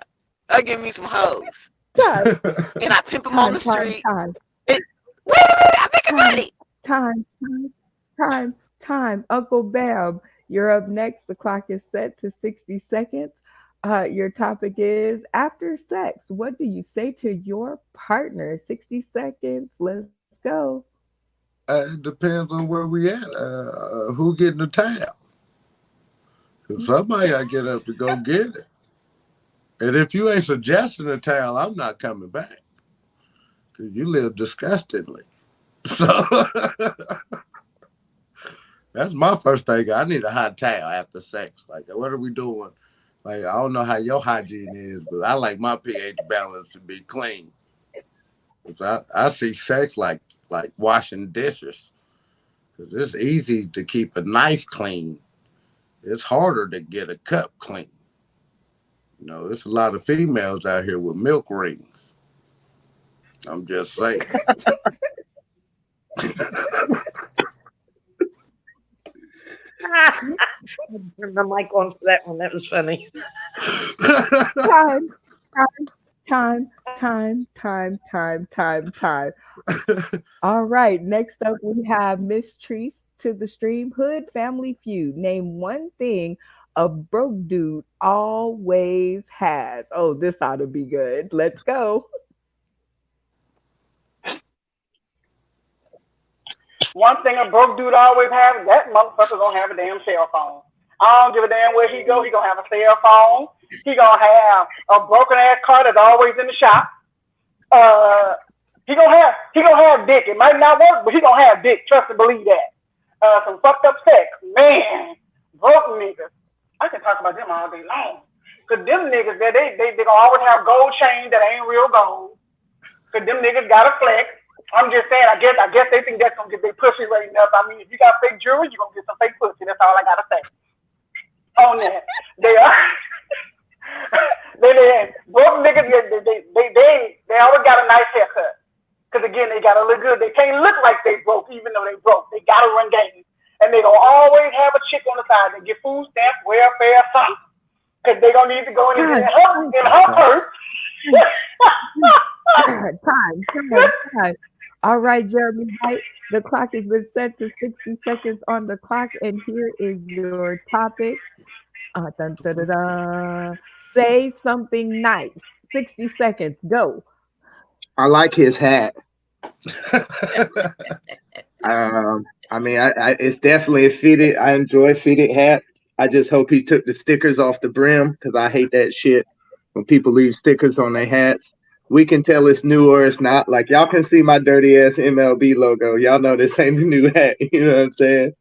I'll give me some hoes. Time, And I pimp them on time, the time, street. time, Wait a minute. I'm making time, money. time, time, time, time. Uncle Bam, you're up next. The clock is set to 60 seconds. Your topic is after sex. What do you say to your partner? 60 seconds. Let's go. It depends on where we at. Who getting the towel? Cause somebody got to get up to go get it. And if you ain't suggesting a towel, I'm not coming back. Cause you live disgustingly. So that's my first thing. I need a hot towel after sex. Like, what are we doing? Like, I don't know how your hygiene is, but I like my pH balance to be clean. 'Cause I see sex like washing dishes. Cause it's easy to keep a knife clean. It's harder to get a cup clean. There's a lot of females out here with milk rings. I'm just saying. I turned my mic on for that one. That was funny. Time, time, time, time, time, time, time. All right. Next up, we have Miss Treese to the stream. Hood Family Feud. Name one thing a broke dude always has. Oh, this ought to be good. Let's go. One thing a broke dude always have, that motherfucker gonna have a damn cell phone. I don't give a damn where he go, he gonna have a cell phone. He gonna have a broken ass car that's always in the shop. Uh, he gonna have dick. It might not work, but he gonna have dick. Trust and believe that. Some fucked up sex, man. Broke niggas. I can talk about them all day long. Cause them niggas, they gonna always have gold chain that ain't real gold. Cause them niggas gotta flex. I'm just saying, I guess they think that's gonna get their pussy rating up. I mean, if you got fake jewelry, you're gonna get some fake pussy. That's all I gotta say on that. They are they broke niggas. They always got a nice haircut. Cause again, they gotta look good. They can't look like they broke, even though they broke. They gotta run games, and they gonna always have a chick on the side. They get food stamps, welfare, something. Cause they gonna need to go in and get Time, in her purse. time, time, time, time. All right, Jeremy White. The clock has been set to 60 seconds on the clock, and here is your topic. Dun, dun, dun, dun. Say something nice. 60 seconds. Go. I like his hat. I mean, it's definitely a fitted. I enjoy fitted hats. I just hope he took the stickers off the brim because I hate that shit when people leave stickers on their hats. we can tell it's new or it's not. Like y'all can see my dirty ass MLB logo. Y'all know this ain't the new hat. You know what I'm saying?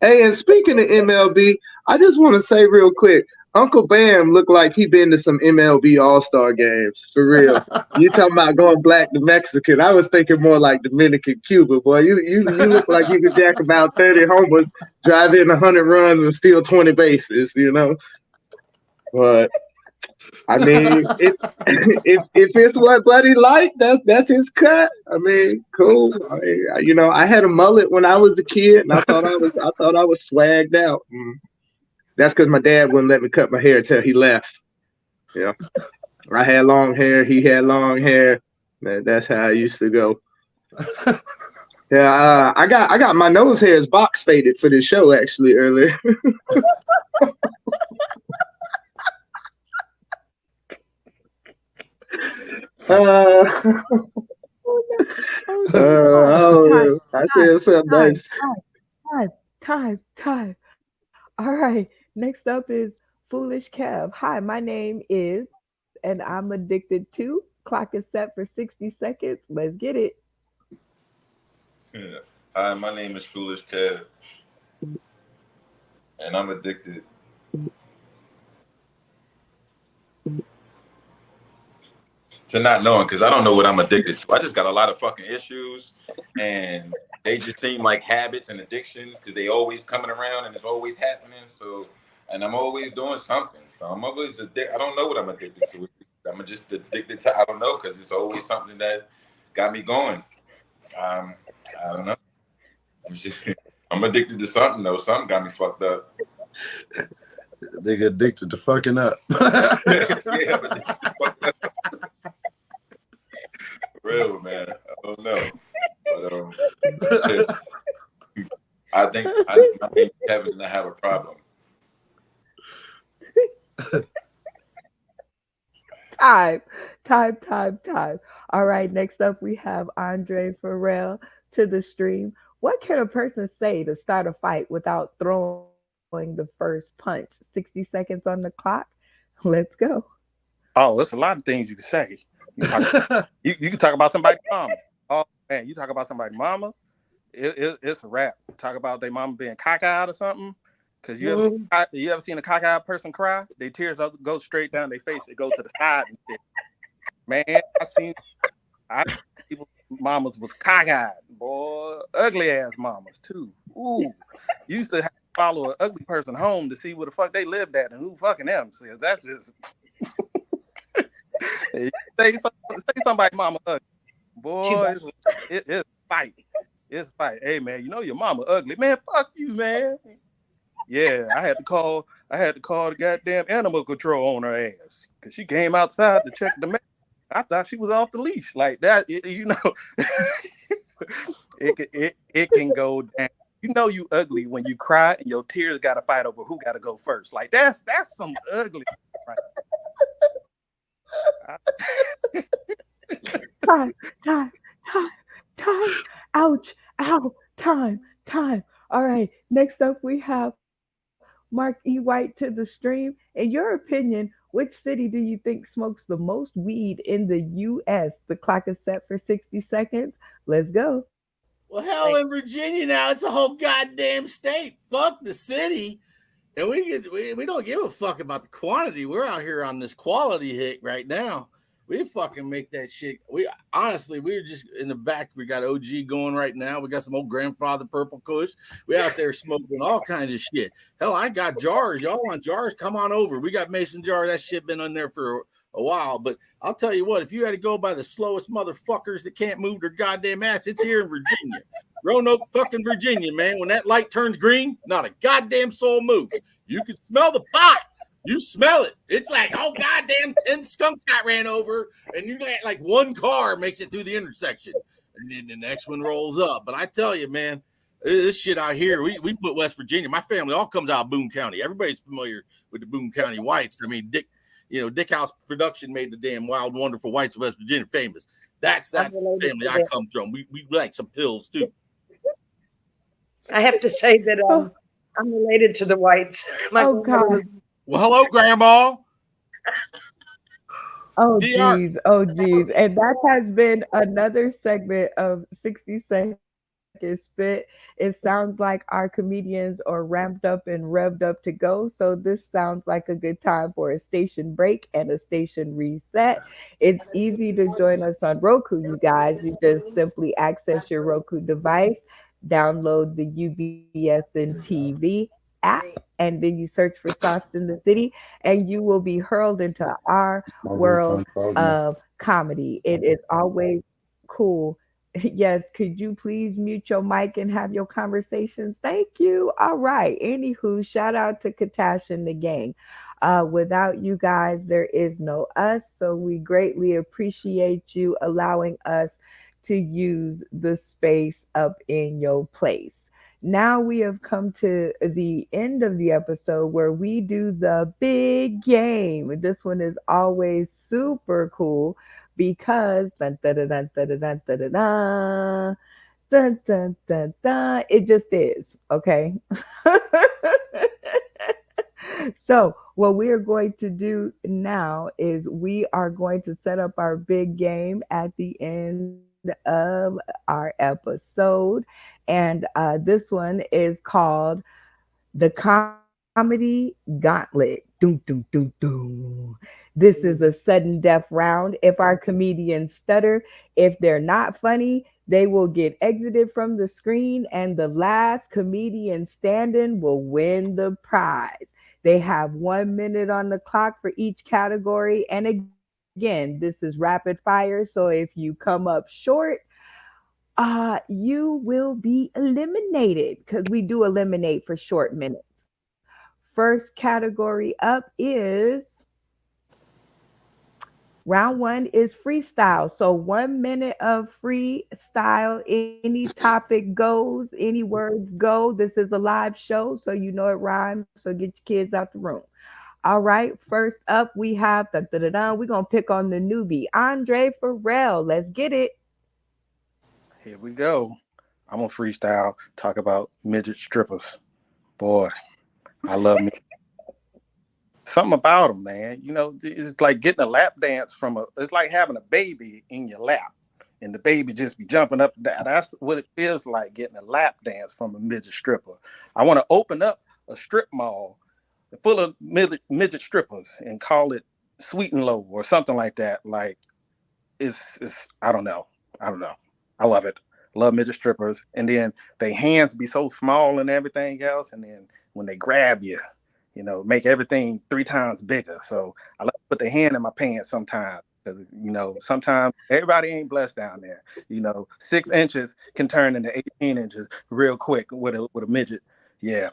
Hey, and speaking of MLB, I just want to say real quick, Uncle Bam looked like he been to some MLB All-Star games for real. You talking about going black to Mexican? I was thinking more like Dominican Cuba, boy. You look like you could jack about 30 homers, drive in 100 runs, and steal 20 bases. You know, but I mean, it, if it's what Buddy liked, that's his cut. I mean, cool. I mean, I had a mullet when I was a kid, and I thought I was swagged out. That's because my dad wouldn't let me cut my hair until he left. Yeah, I had long hair. He had long hair. That's how I used to go. Yeah, I got my nose hairs box faded for this show actually earlier. I said something nice. Time. All right. Next up is Foolish Kev. Hi, my name is, and I'm addicted to. Clock is set for 60 seconds. Let's get it. Yeah. Hi, my name is Foolish Kev, and I'm addicted to not knowing because I don't know what I'm addicted to. I just got a lot of fucking issues, and they just seem like habits and addictions because they always coming around and it's always happening. So, and I'm always doing something. So I'm always addicted. I don't know what I'm addicted to. I'm just addicted to. I don't know because it's always something that got me going. I don't know. I'm addicted to something though. Something got me fucked up. They get addicted to fucking up. Yeah, but real man. I don't know, but I think Kevin and I have a problem. Time. All right, next up we have Andre Farrell to the stream. What can a person say to start a fight without throwing the first punch? 60 seconds on the clock. Let's go. Oh, there's a lot of things you can say. You can talk about somebody's mama. Oh man, you talk about somebody's mama, it's a wrap. Talk about their mama being cockeyed or something. Cause you ever seen a cockeyed person cry? They tears go straight down their face. They go to the side and shit. Man, I people mamas was cockeyed, boy. Ugly ass mamas too. Ooh, used to have to follow an ugly person home to see where the fuck they lived at and who fucking them. So that's just say somebody mama ugly, boy. It's fight. It's fight. Hey man, you know your mama ugly, man. Fuck you, man. Yeah, I had to call the goddamn animal control on her ass because she came outside to check the mail. I thought she was off the leash like that. It can go down. You know you ugly when you cry and your tears got to fight over who got to go first. Like that's some ugly. Right? Time. Ouch. Ow. Time. All right. Next up, we have Mark E. White to the stream. In your opinion, which city do you think smokes the most weed in the U.S.? The clock is set for 60 seconds. Let's go. Well, hell, in Virginia now, it's a whole goddamn state. Fuck the city. And we don't give a fuck about the quantity. We're out here on this quality hit right now. We fucking make that shit. We're just in the back. We got OG going right now. We got some old grandfather purple kush. We out there smoking all kinds of shit. Hell, I got jars. Y'all want jars? Come on over. We got mason jars. That shit been on there for a while. But I'll tell you what, if you had to go by the slowest motherfuckers that can't move their goddamn ass, it's here in Virginia. Roanoke, fucking Virginia, man. When that light turns green, not a goddamn soul moves. You can smell the pot. You smell it. It's like, oh, goddamn, 10 skunks got ran over, and you got like one car makes it through the intersection, and then the next one rolls up. But I tell you, man, this shit out here, we put West Virginia. My family all comes out of Boone County. Everybody's familiar with the Boone County Whites. I mean, Dick House Production made the damn Wild Wonderful Whites of West Virginia famous. That's that family I come from. We like some pills, too. I have to say that I'm related to the Whites. My God. Well, hello, Grandma. Oh DR. geez, oh geez. And that has been another segment of 60 Second Spit. It sounds like our comedians are ramped up and revved up to go. So this sounds like a good time for a station break and a station reset. It's easy to join us on Roku, you guys. You just simply access your Roku device, download the UBSN TV app, and then you search for Sauce in the City, and you will be hurled into our My real world time frogman. of comedy. It is always cool. Yes, could you please mute your mic and have your conversations? Thank you. All right. Anywho, shout out to Katash and the gang. Without you guys, there is no us. So we greatly appreciate you allowing us to use the space up in your place. Now we have come to the end of the episode where we do the big game. This one is always super cool because dun, dun, dun, dun, dun, dun, dun, dun, dun, dun, dun, dun, dun, it just is, okay? So, what we are going to do now is we are going to set up our big game at the end of our episode. And this one is called the Comedy Gauntlet. Doom, doom, doom, doom. This is a sudden death round. If our comedians stutter, if they're not funny, they will get exited from the screen, and the last comedian standing will win the prize. They have 1 minute on the clock for each category. And again, this is rapid fire. So if you come up short, you will be eliminated because we do eliminate for short minutes. First category up is round one is freestyle. So 1 minute of freestyle. Any topic goes, any words go. This is a live show, so you know it rhymes. So get your kids out the room. All right. First up, we have da da da da. We're gonna pick on the newbie, Andre Farrell. Let's get it. Here we go. I'm gonna freestyle. Talk about midget strippers. Boy, I love me. Something about them, man. You know, it's like getting a lap dance from a. It's like having a baby in your lap, and the baby just be jumping up and down. That's what it feels like getting a lap dance from a midget stripper. I want to open up a strip mall full of midget strippers and call it Sweet and Low or something like that. Like it's I don't know. I don't know. I love it. Love midget strippers. And then their hands be so small and everything else. And then when they grab you, you know, make everything 3 times bigger. So I like to put the hand in my pants sometimes. Because, you know, sometimes everybody ain't blessed down there. You know, 6 inches can turn into 18 inches real quick with a midget. Yeah.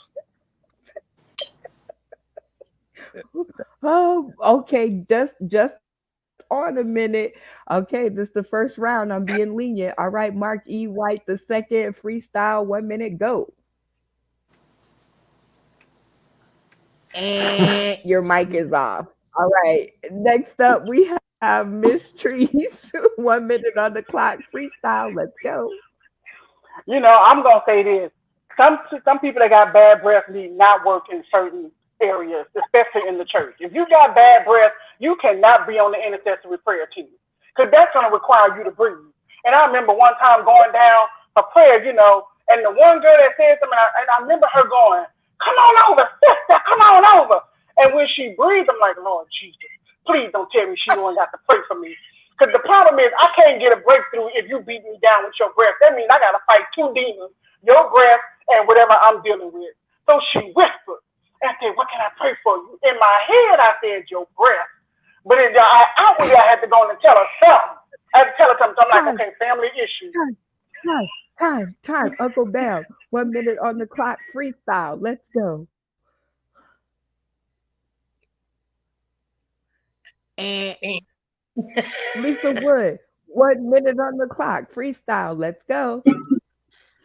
Oh, okay. Just on a minute. Okay, this is the first round. I'm being lenient. All right, Mark E. White the second freestyle. 1 minute go. And your mic is off. All right. Next up, we have Miss Trees. 1 minute on the clock. Freestyle. Let's go. You know, I'm gonna say this. Some people that got bad breath need not work in certain areas, especially in the church. If you got bad breath, you cannot be on the intercessory prayer team because that's gonna require you to breathe. And I remember one time going down for prayer, you know, and the one girl that said something, and I remember her going, "Come on over, sister, come on over." And when she breathed, I'm like, "Lord Jesus, please don't tell me she don't got to pray for me." Because the problem is, I can't get a breakthrough if you beat me down with your breath. That means I got to fight two demons, your breath and whatever I'm dealing with. So she whispered and said, "What can I pray for you?" In my head, I said, "Your breath." But outwardly, I had to go in and tell her something. I had to tell her something. So I'm like, Time, okay, family issues. time, time. Uncle Bell. 1 minute on the clock. Freestyle. Let's go. And Lisa Wood. 1 minute on the clock. Freestyle. Let's go.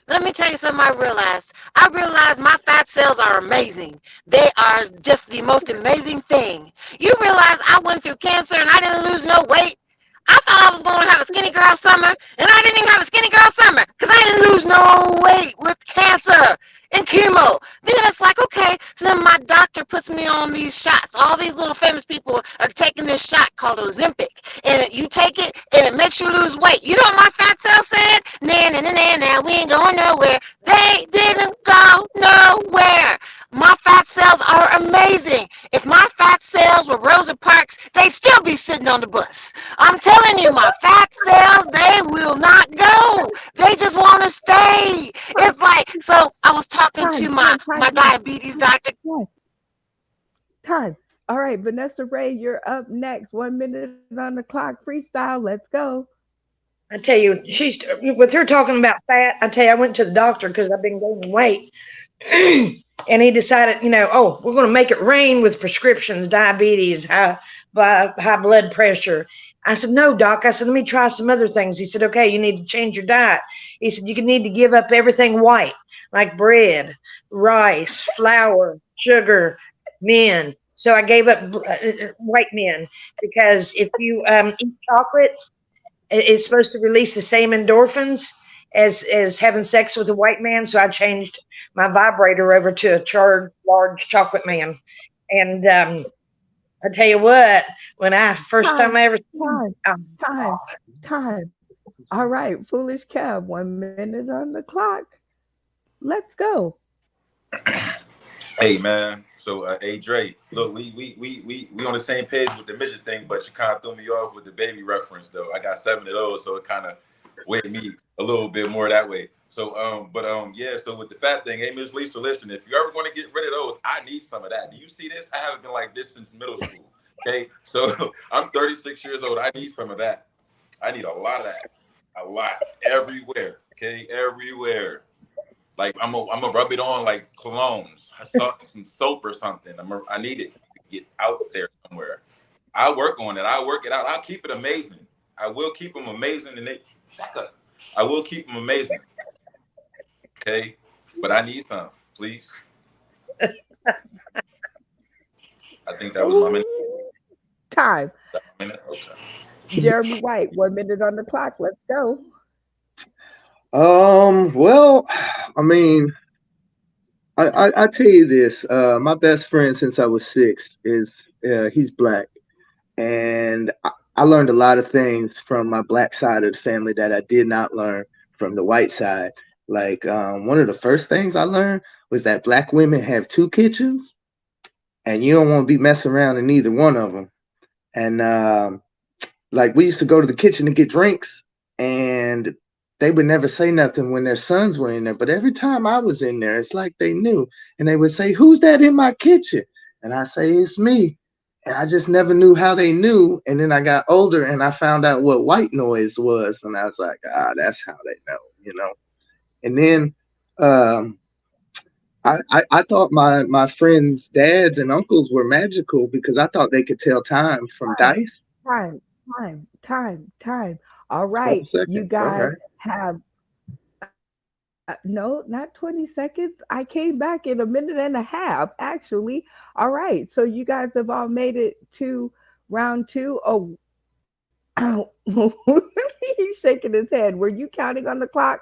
Let me tell you something I realized. I realized my fat cells are amazing. They are just the most amazing thing. You realize I went through cancer and I didn't lose no weight? I thought I was going to have a skinny girl summer, and I didn't even have a skinny girl summer because I didn't lose no weight with cancer. and chemo. Then it's like, okay, so then my doctor puts me on these shots. All these little famous people are taking this shot called Ozempic, and you take it, and it makes you lose weight. You know what my fat cell said? Nah, nah, nah, nah, nah, we ain't going nowhere. They didn't go nowhere. My fat cells are amazing. If my fat cells were Rosa Parks, they'd still be sitting on the bus. I'm telling you, my fat cells, they will not go. They just want to stay. It's like, so I was talking to my diabetes doctor. Time. Time. All right, Vanessa Ray, you're up next. 1 minute on the clock. Freestyle. Let's go. I tell you, she's with her talking about fat. I tell you, I went to the doctor because I've been gaining weight, and he decided, oh, we're going to make it rain with prescriptions, diabetes, high blood pressure. I said, no, doc. I said, let me try some other things. He said, okay, you need to change your diet. He said, you need to give up everything white, like bread, rice, flour, sugar, men. So I gave up white men because if you eat chocolate, it's supposed to release the same endorphins as having sex with a white man. So I changed my vibrator over to a charred large chocolate man. And I tell you what, when I first time Time. I ever Time. Time. Time. All right, Foolish Kev. 1 minute on the clock. Let's go. Hey man, so hey Dre, look, we on the same page with the midget thing, but you kind of threw me off with the baby reference though. I got 7 of those, so it kind of weighed me a little bit more that way. So yeah. So with the fat thing, hey Miss Lisa, listen, if you're ever going to get rid of those, I need some of that. Do you see this? I haven't been like this since middle school. Okay, so I'm 36 years old. I need some of that. I need a lot of that, a lot, everywhere. Okay, everywhere. Like I'm gonna rub it on like colognes. I saw some soap or something. I need it to get out there somewhere. I work on it. I work it out. I'll keep it amazing. I will keep them amazing, and they back up. I will keep them amazing. Okay, but I need some, please. I think that was my minute. Time. Okay. Jeremy White. 1 minute on the clock. Let's go. Well, I mean, I tell you this. My best friend since I was 6 is he's black, and I learned a lot of things from my black side of the family that I did not learn from the white side. Like one of the first things I learned was that black women have 2 kitchens, and you don't want to be messing around in either one of them. And like we used to go to the kitchen to get drinks, and they would never say nothing when their sons were in there. But every time I was in there, it's like they knew, and they would say, "Who's that in my kitchen?" And I say, "It's me." And I just never knew how they knew. And then I got older and I found out what white noise was, and I was like, that's how they know. And then I thought my friends' dads and uncles were magical because I thought they could tell time from Time. dice. Time. All Couple right. You seconds. guys Okay. have no, not 20 seconds. I came back in a minute and a half, actually. All right. So you guys have all made it to round two. Oh, he's shaking his head. Were you counting on the clock?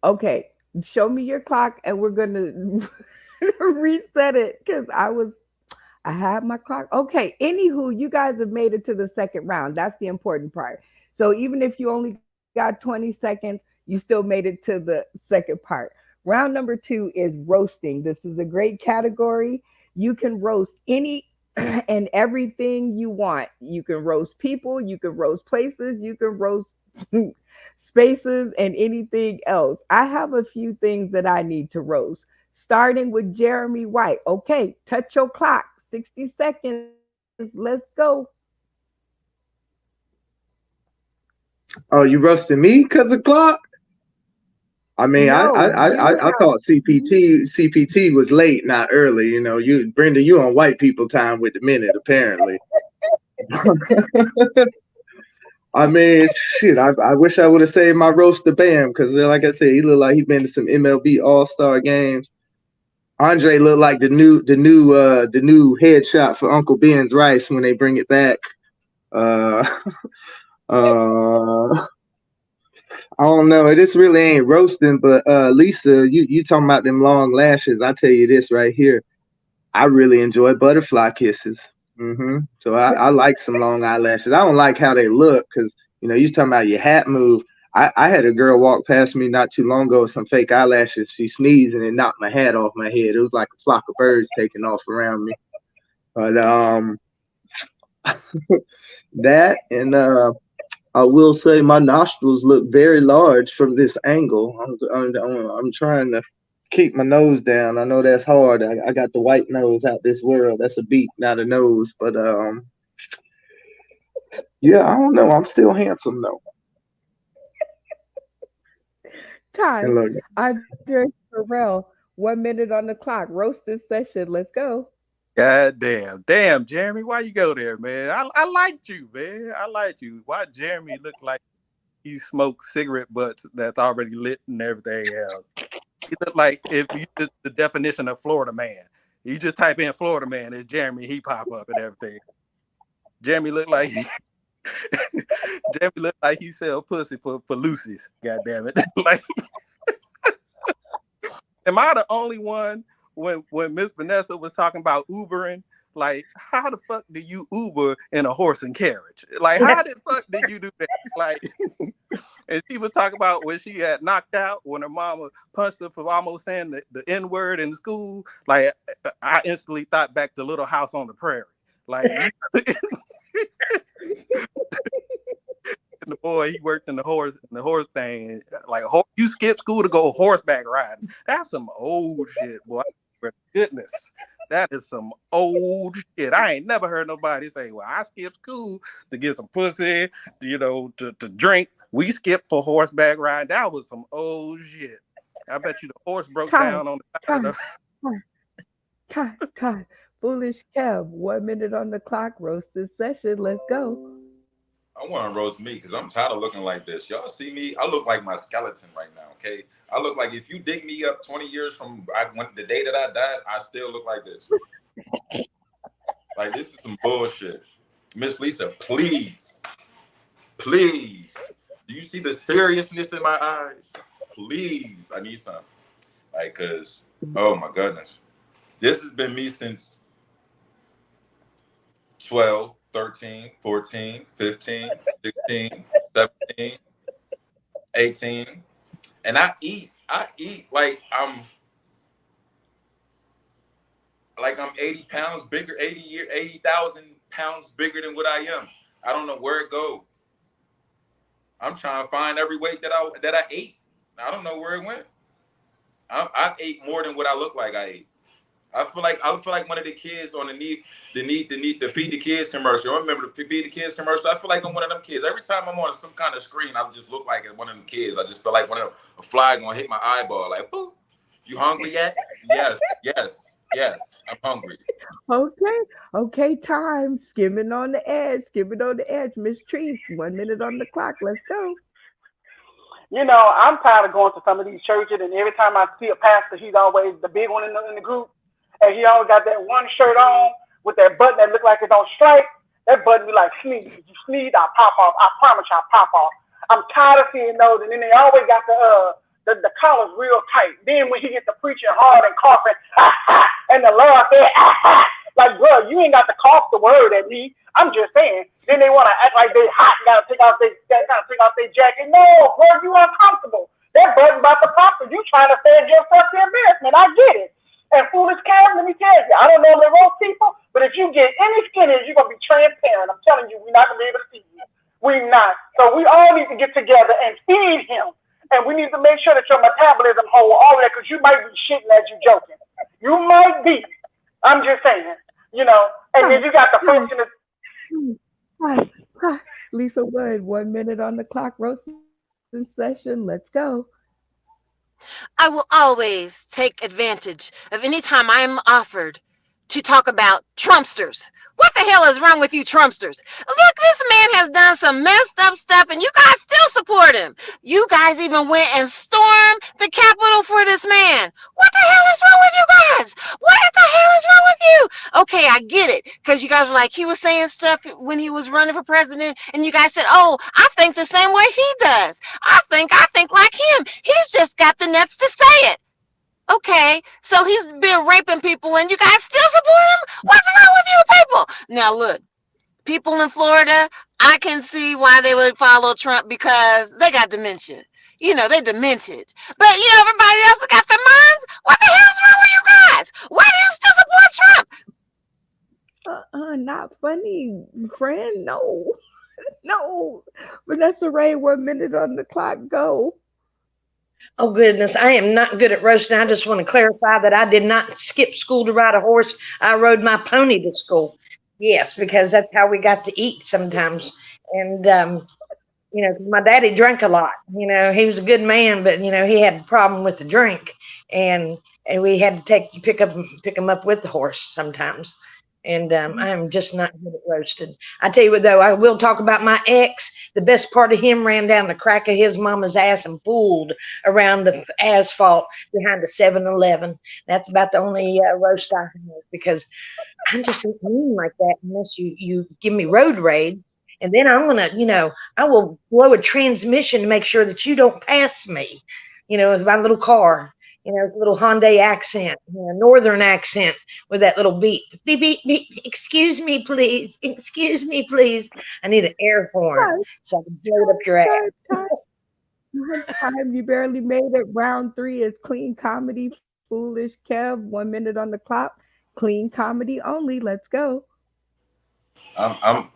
Okay. Show me your clock and we're going to reset it because I have my clock. Okay. Anywho, you guys have made it to the second round. That's the important part. So even if you only got 20 seconds, you still made it to the second part. Round number 2 is roasting. This is a great category. You can roast any and everything you want. You can roast people, you can roast places, you can roast spaces, and anything else. I have a few things that I need to roast, starting with Jeremy White. Okay, touch your clock. 60 seconds. Let's go. Oh, you roasting me because of clock? I mean, No, you I have thought CPT was late, not early. You Brenda, you on white people time with the minute apparently. I mean, shit. I wish I would have saved my roast to Bam because, like I said, he looked like he been to some MLB All Star games. Andre looked like the new headshot for Uncle Ben's rice when they bring it back. Uh, uh, I don't know. This really ain't roasting, but Lisa, you talking about them long lashes? I tell you this right here. I really enjoy butterfly kisses. So I like some long eyelashes. I don't like how they look because you talking about your hat move. I had a girl walk past me not too long ago with some fake eyelashes. She sneezed and it knocked my hat off my head. It was like a flock of birds taking off around me. But that and I will say my nostrils look very large from this angle. I'm trying to keep my nose down. I know that's hard. I got the white nose out this world. That's a beak, not a nose. But yeah, I don't know. I'm still handsome though. And Time. look, Andre Farrell, 1 minute on the clock. Roasted session. Let's go. God damn, Jeremy, why you go there, man? I liked you, man. I liked you. Why Jeremy look like he smoked cigarette butts that's already lit and everything else? He look like if you just the definition of Florida man. You just type in Florida man, it's Jeremy, he pop up and everything. Jeremy look like Jeremy look like he sell pussy for Lucy's. God damn it. Like, am I the only one when Miss Vanessa was talking about Ubering? Like, how the fuck do you Uber in a horse and carriage? Like, how the fuck did you do that? Like, and she was talking about when she had knocked out when her mama punched her for almost saying the N word in school. Like, I instantly thought back to Little House on the Prairie. Like, you, the boy, he worked in the horse thing. Like, you skip school to go horseback riding. That's some old shit, boy. For goodness, that is some old shit. I ain't never heard nobody say, "Well, I skipped school to get some pussy, to drink." We skipped for horseback riding. That was some old shit. I bet you the horse broke Time. down on the side of Time. the. Time. Foolish Kev, 1 minute on the clock. Roasted session. Let's go. I want to roast me because I'm tired of looking like this. Y'all see me? I look like my skeleton right now. Okay, I look like if you dig me up 20 years from the day that I died, I still look like this. Like this is some bullshit. Miss Lisa, please, please. Do you see the seriousness in my eyes? Please, I need some. Like, cause oh my goodness, this has been me since 12, 13, 14, 15, 16, 17, 18. And I eat I'm 80 pounds bigger, 80,000 pounds bigger than what I am. I don't know where it goes. I'm trying to find every weight that I ate. I don't know where it went. I ate more than what I look like I ate. I feel like one of the kids on the feed the kids commercial. I remember the feed the kids commercial. I feel like I'm one of them kids. Every time I'm on some kind of screen, I just look like one of them kids. I just feel like a fly gonna hit my eyeball. Like, boop. You hungry yet? Yes. I'm hungry. Okay, time. Skimming on the edge. Miss Trees, 1 minute on the clock. Let's go. I'm tired of going to some of these churches, and every time I see a pastor, he's always the big one in the group, and he always got that one shirt on with that button that look like it's on strike. That button be like, sneeze. If you sneeze, I'll pop off. I promise you, I'll pop off. I'm tired of seeing those, and then they always got the collars real tight. Then when he gets to preaching hard and coughing, and the Lord said, like, bro, you ain't got to cough the word at me. I'm just saying. Then they want to act like they hot and gotta take off their jacket. No, bro, you uncomfortable. That button about to pop, and you trying to save yourself the embarrassment. I get it. And foolish Cam, let me tell you, I don't normally roast people, but if you get any skinnier, you're gonna be transparent. I'm telling you, we're not gonna be able to see you. We're not. So we all need to get together and feed him. And we need to make sure that your metabolism hold all of that, because you might be shitting as you joking. You might be. I'm just saying, And then you got the folks in the. Hi. Lisa Wood, 1 minute on the clock. Roasting session. Let's go. I will always take advantage of any time I'm offered to talk about Trumpsters. What the hell is wrong with you Trumpsters? Look, this man has done some messed up stuff and you guys still support him. You guys even went and stormed the Capitol for this man. What the hell is wrong with you guys? What the hell is wrong with you? okay, I get it. Because you guys were like, he was saying stuff when he was running for president, and you guys said, oh, I think the same way he does. I think like him. He's just got the nuts to say it. Okay, so he's been raping people, and you guys still support him? What's wrong with you people? Now look, people in Florida, I can see why they would follow Trump because they got dementia. They demented. But everybody else got their minds. What the hell's wrong with you guys? Why do you still support Trump? Not funny, friend. No, no. Vanessa Ray, 1 minute on the clock. Go. Oh, goodness. I am not good at roasting. I just want to clarify that I did not skip school to ride a horse. I rode my pony to school. Yes, because that's how we got to eat sometimes. And, my daddy drank a lot. He was a good man, but, he had a problem with the drink. And we had to pick him up with the horse sometimes. And I'm just not good at roasting. I tell you what, though, I will talk about my ex. The best part of him ran down the crack of his mama's ass and pulled around the asphalt behind the 7-Eleven. That's about the only roast I have, because I'm just not mean like that unless you give me road rage. And then I'm going to, I will blow a transmission to make sure that you don't pass me. It's my little car. Little Hyundai accent, northern accent with that little beep. Beep, beep, beep. Excuse me, please. Excuse me, please. I need an air horn so I can blow it up your ass. Time. You barely made it. Round 3 is clean comedy. Foolish Kev, 1 minute on the clock. Clean comedy only. Let's go. I'm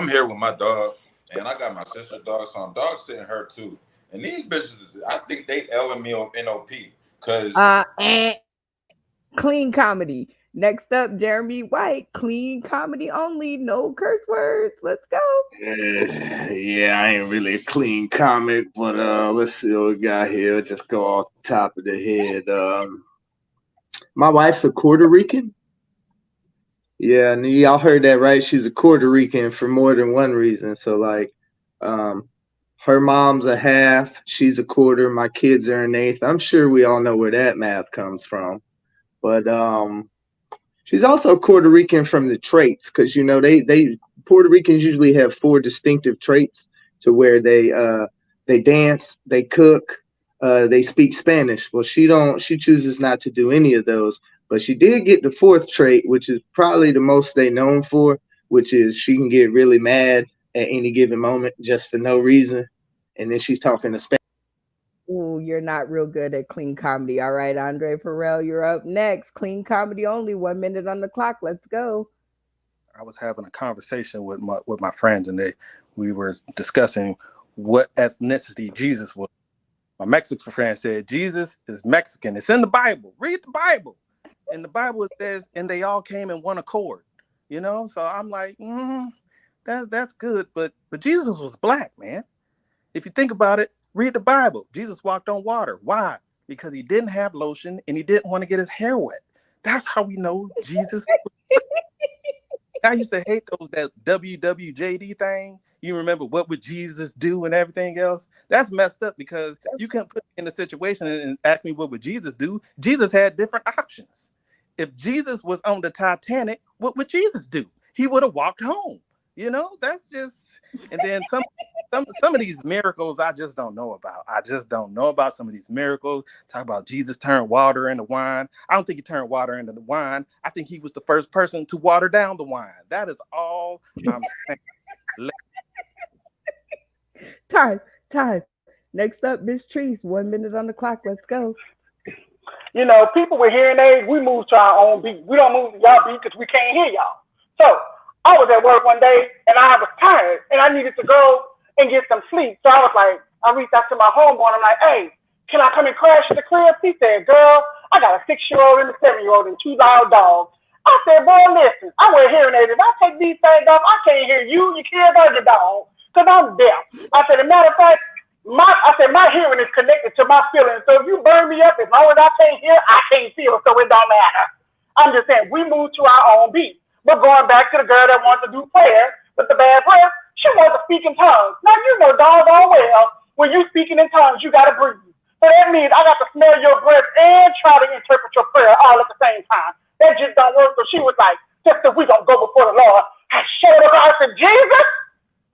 here with my dog, and I got my sister dog, so I'm dog sitting her too. And these bitches, I think they L and me on NOP. Clean comedy. Next up, Jeremy White. Clean comedy only. No curse words. Let's go. Yeah, I ain't really a clean comic, but let's see what we got here. Just go off the top of the head. My wife's a Puerto Rican. Yeah, and y'all heard that right. She's a Puerto Rican for more than one reason. So her mom's a half, she's a quarter, my kids are an eighth. I'm sure we all know where that math comes from. But she's also Puerto Rican from the traits, because they Puerto Ricans usually have 4 distinctive traits to where they dance, they cook, they speak Spanish. Well, she chooses not to do any of those, but she did get the 4th trait, which is probably the most they known for, which is she can get really mad at any given moment just for no reason, and then she's talking to Spanish. Ooh, you're not real good at clean comedy. All right, Andre Farrell, you're up next. Clean comedy only. 1 minute on the clock. Let's go. I was having a conversation with my friends, and we were discussing what ethnicity Jesus was. My Mexican friend said Jesus is Mexican. It's in the Bible. Read the Bible. In the Bible it says, and they all came in one accord. So I'm like, that's good, but Jesus was black, man. If you think about it, read the Bible. Jesus walked on water. Why? Because he didn't have lotion and he didn't want to get his hair wet. That's how we know Jesus. I used to hate that WWJD thing. You remember what would Jesus do and everything else? That's messed up, because you can't put me in a situation and ask me what would Jesus do. Jesus had different options. If Jesus was on the Titanic, what would Jesus do? He would have walked home. That's just. And then some of these miracles I just don't know about. I just don't know about some of these miracles. Talk about Jesus turned water into wine. I don't think he turned water into the wine. I think he was the first person to water down the wine. That is all I'm saying. Time. Next up, Miss Trees. 1 minute on the clock. Let's go. People with hearing aids, we move to our own beat. We don't move to y'all beat because we can't hear y'all. So I was at work one day and I was tired and I needed to go and get some sleep. So I was like, I reached out to my homeboy and I'm like, hey, can I come and crash at the crib? He said, girl, I got a 6-year-old and a 7-year-old and 2 loud dogs. I said, boy, listen, I wear hearing aids. If I take these things off, I can't hear you, your kids, or your dog, because I'm deaf. I said, as a matter of fact, my hearing is connected to my feelings. So if you burn me up, as long as I can't hear, I can't feel, so it don't matter. I'm just saying, we move to our own beat. But going back to the girl that wants to do prayer with the bad prayer, she wants to speak in tongues. Now, doggone well, when you speaking in tongues, you got to breathe. So that means I got to smell your breath and try to interpret your prayer all at the same time. That just don't work. So she was like, Sister, we gonna go before the Lord. I showed up. I said, Jesus,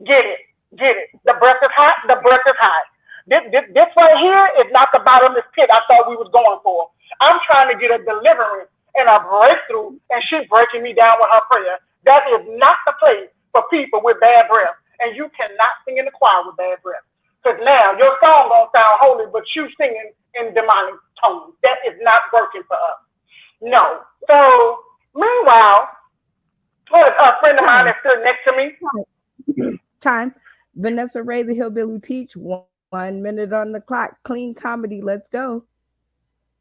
get it, get it. The breath is hot. The breath is hot. This right here is not the bottomless pit I thought we was going for. I'm trying to get a deliverance and a breakthrough, and she's breaking me down with her prayer. That is not the place for people with bad breath, and you cannot sing in the choir with bad breath. Because now your song gonna sound holy, but you singing in demonic tones. That is not working for us. No. So meanwhile, a friend of mine Time, that stood next to me. time. Vanessa Ray, the Hillbilly Peach, 1 minute on the clock. Clean comedy. Let's go.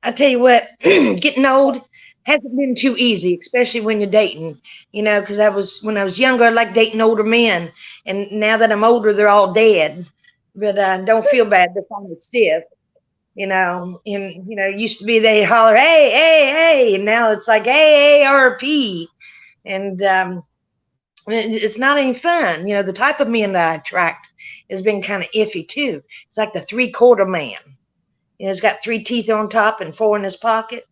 I tell you what, getting old hasn't been too easy, especially when you're dating. Because when I was younger, I liked dating older men, and now that I'm older, they're all dead. But don't feel bad; they're kind of stiff. And it used to be they holler, "Hey, hey, hey," and now it's like AARP, and it's not any fun. The type of men that I attract has been kind of iffy too. It's like the 3/4 man. He's got 3 teeth on top and 4 in his pocket.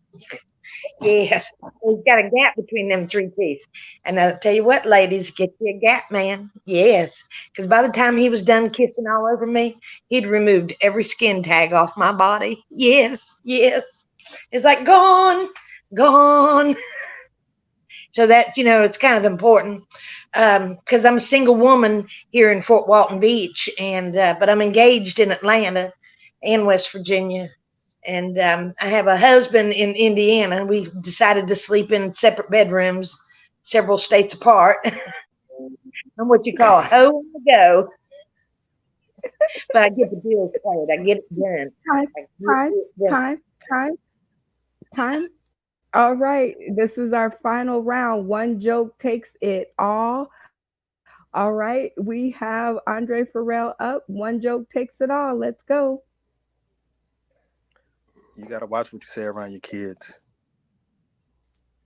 Yes, he's got a gap between them 3 teeth. And I'll tell you what, ladies, get you a gap, man. Yes, because by the time he was done kissing all over me, he'd removed every skin tag off my body. Yes, yes. It's like gone, gone. So that, it's kind of important because I'm a single woman here in Fort Walton Beach, and but I'm engaged in Atlanta and West Virginia. And I have a husband in Indiana. We decided to sleep in separate bedrooms, several states apart. I'm what you call a hoe on the go, but I get the bills paid. I get it done. Time, I get time, it done. time, time. All right. This is our final round. One joke takes it all. All right. We have Andre Farrell up. One joke takes it all. Let's go. You got to watch what you say around your kids.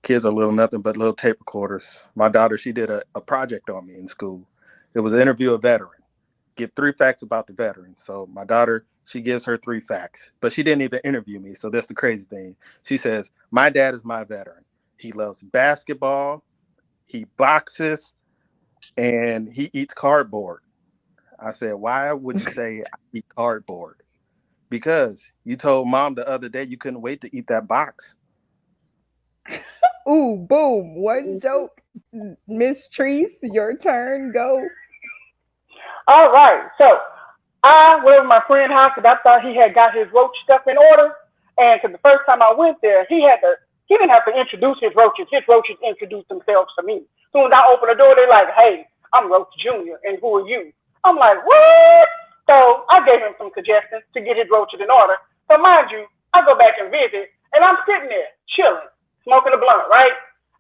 Kids are little nothing but little tape recorders. My daughter, she did a project on me in school. It was an interview a veteran. Give 3 facts about the veteran. So my daughter, she gives her 3 facts, but she didn't even interview me. So that's the crazy thing. She says, my dad is my veteran. He loves basketball, he boxes, and he eats cardboard. I said, why would you say I eat cardboard? Because you told mom the other day you couldn't wait to eat that box. Ooh, boom. One joke. Miss Treese, your turn. Go. All right. So I went over to my friend's house because I thought he had got his roach stuff in order. And because the first time I went there, he didn't have to introduce his roaches. His roaches introduced themselves to me. As soon as I opened the door, they're like, "Hey, I'm Roach Junior, and who are you?" I'm like, "What?" So I gave him some suggestions to get his roaches in order. So mind you, I go back and visit, and I'm sitting there chilling, smoking a blunt, right?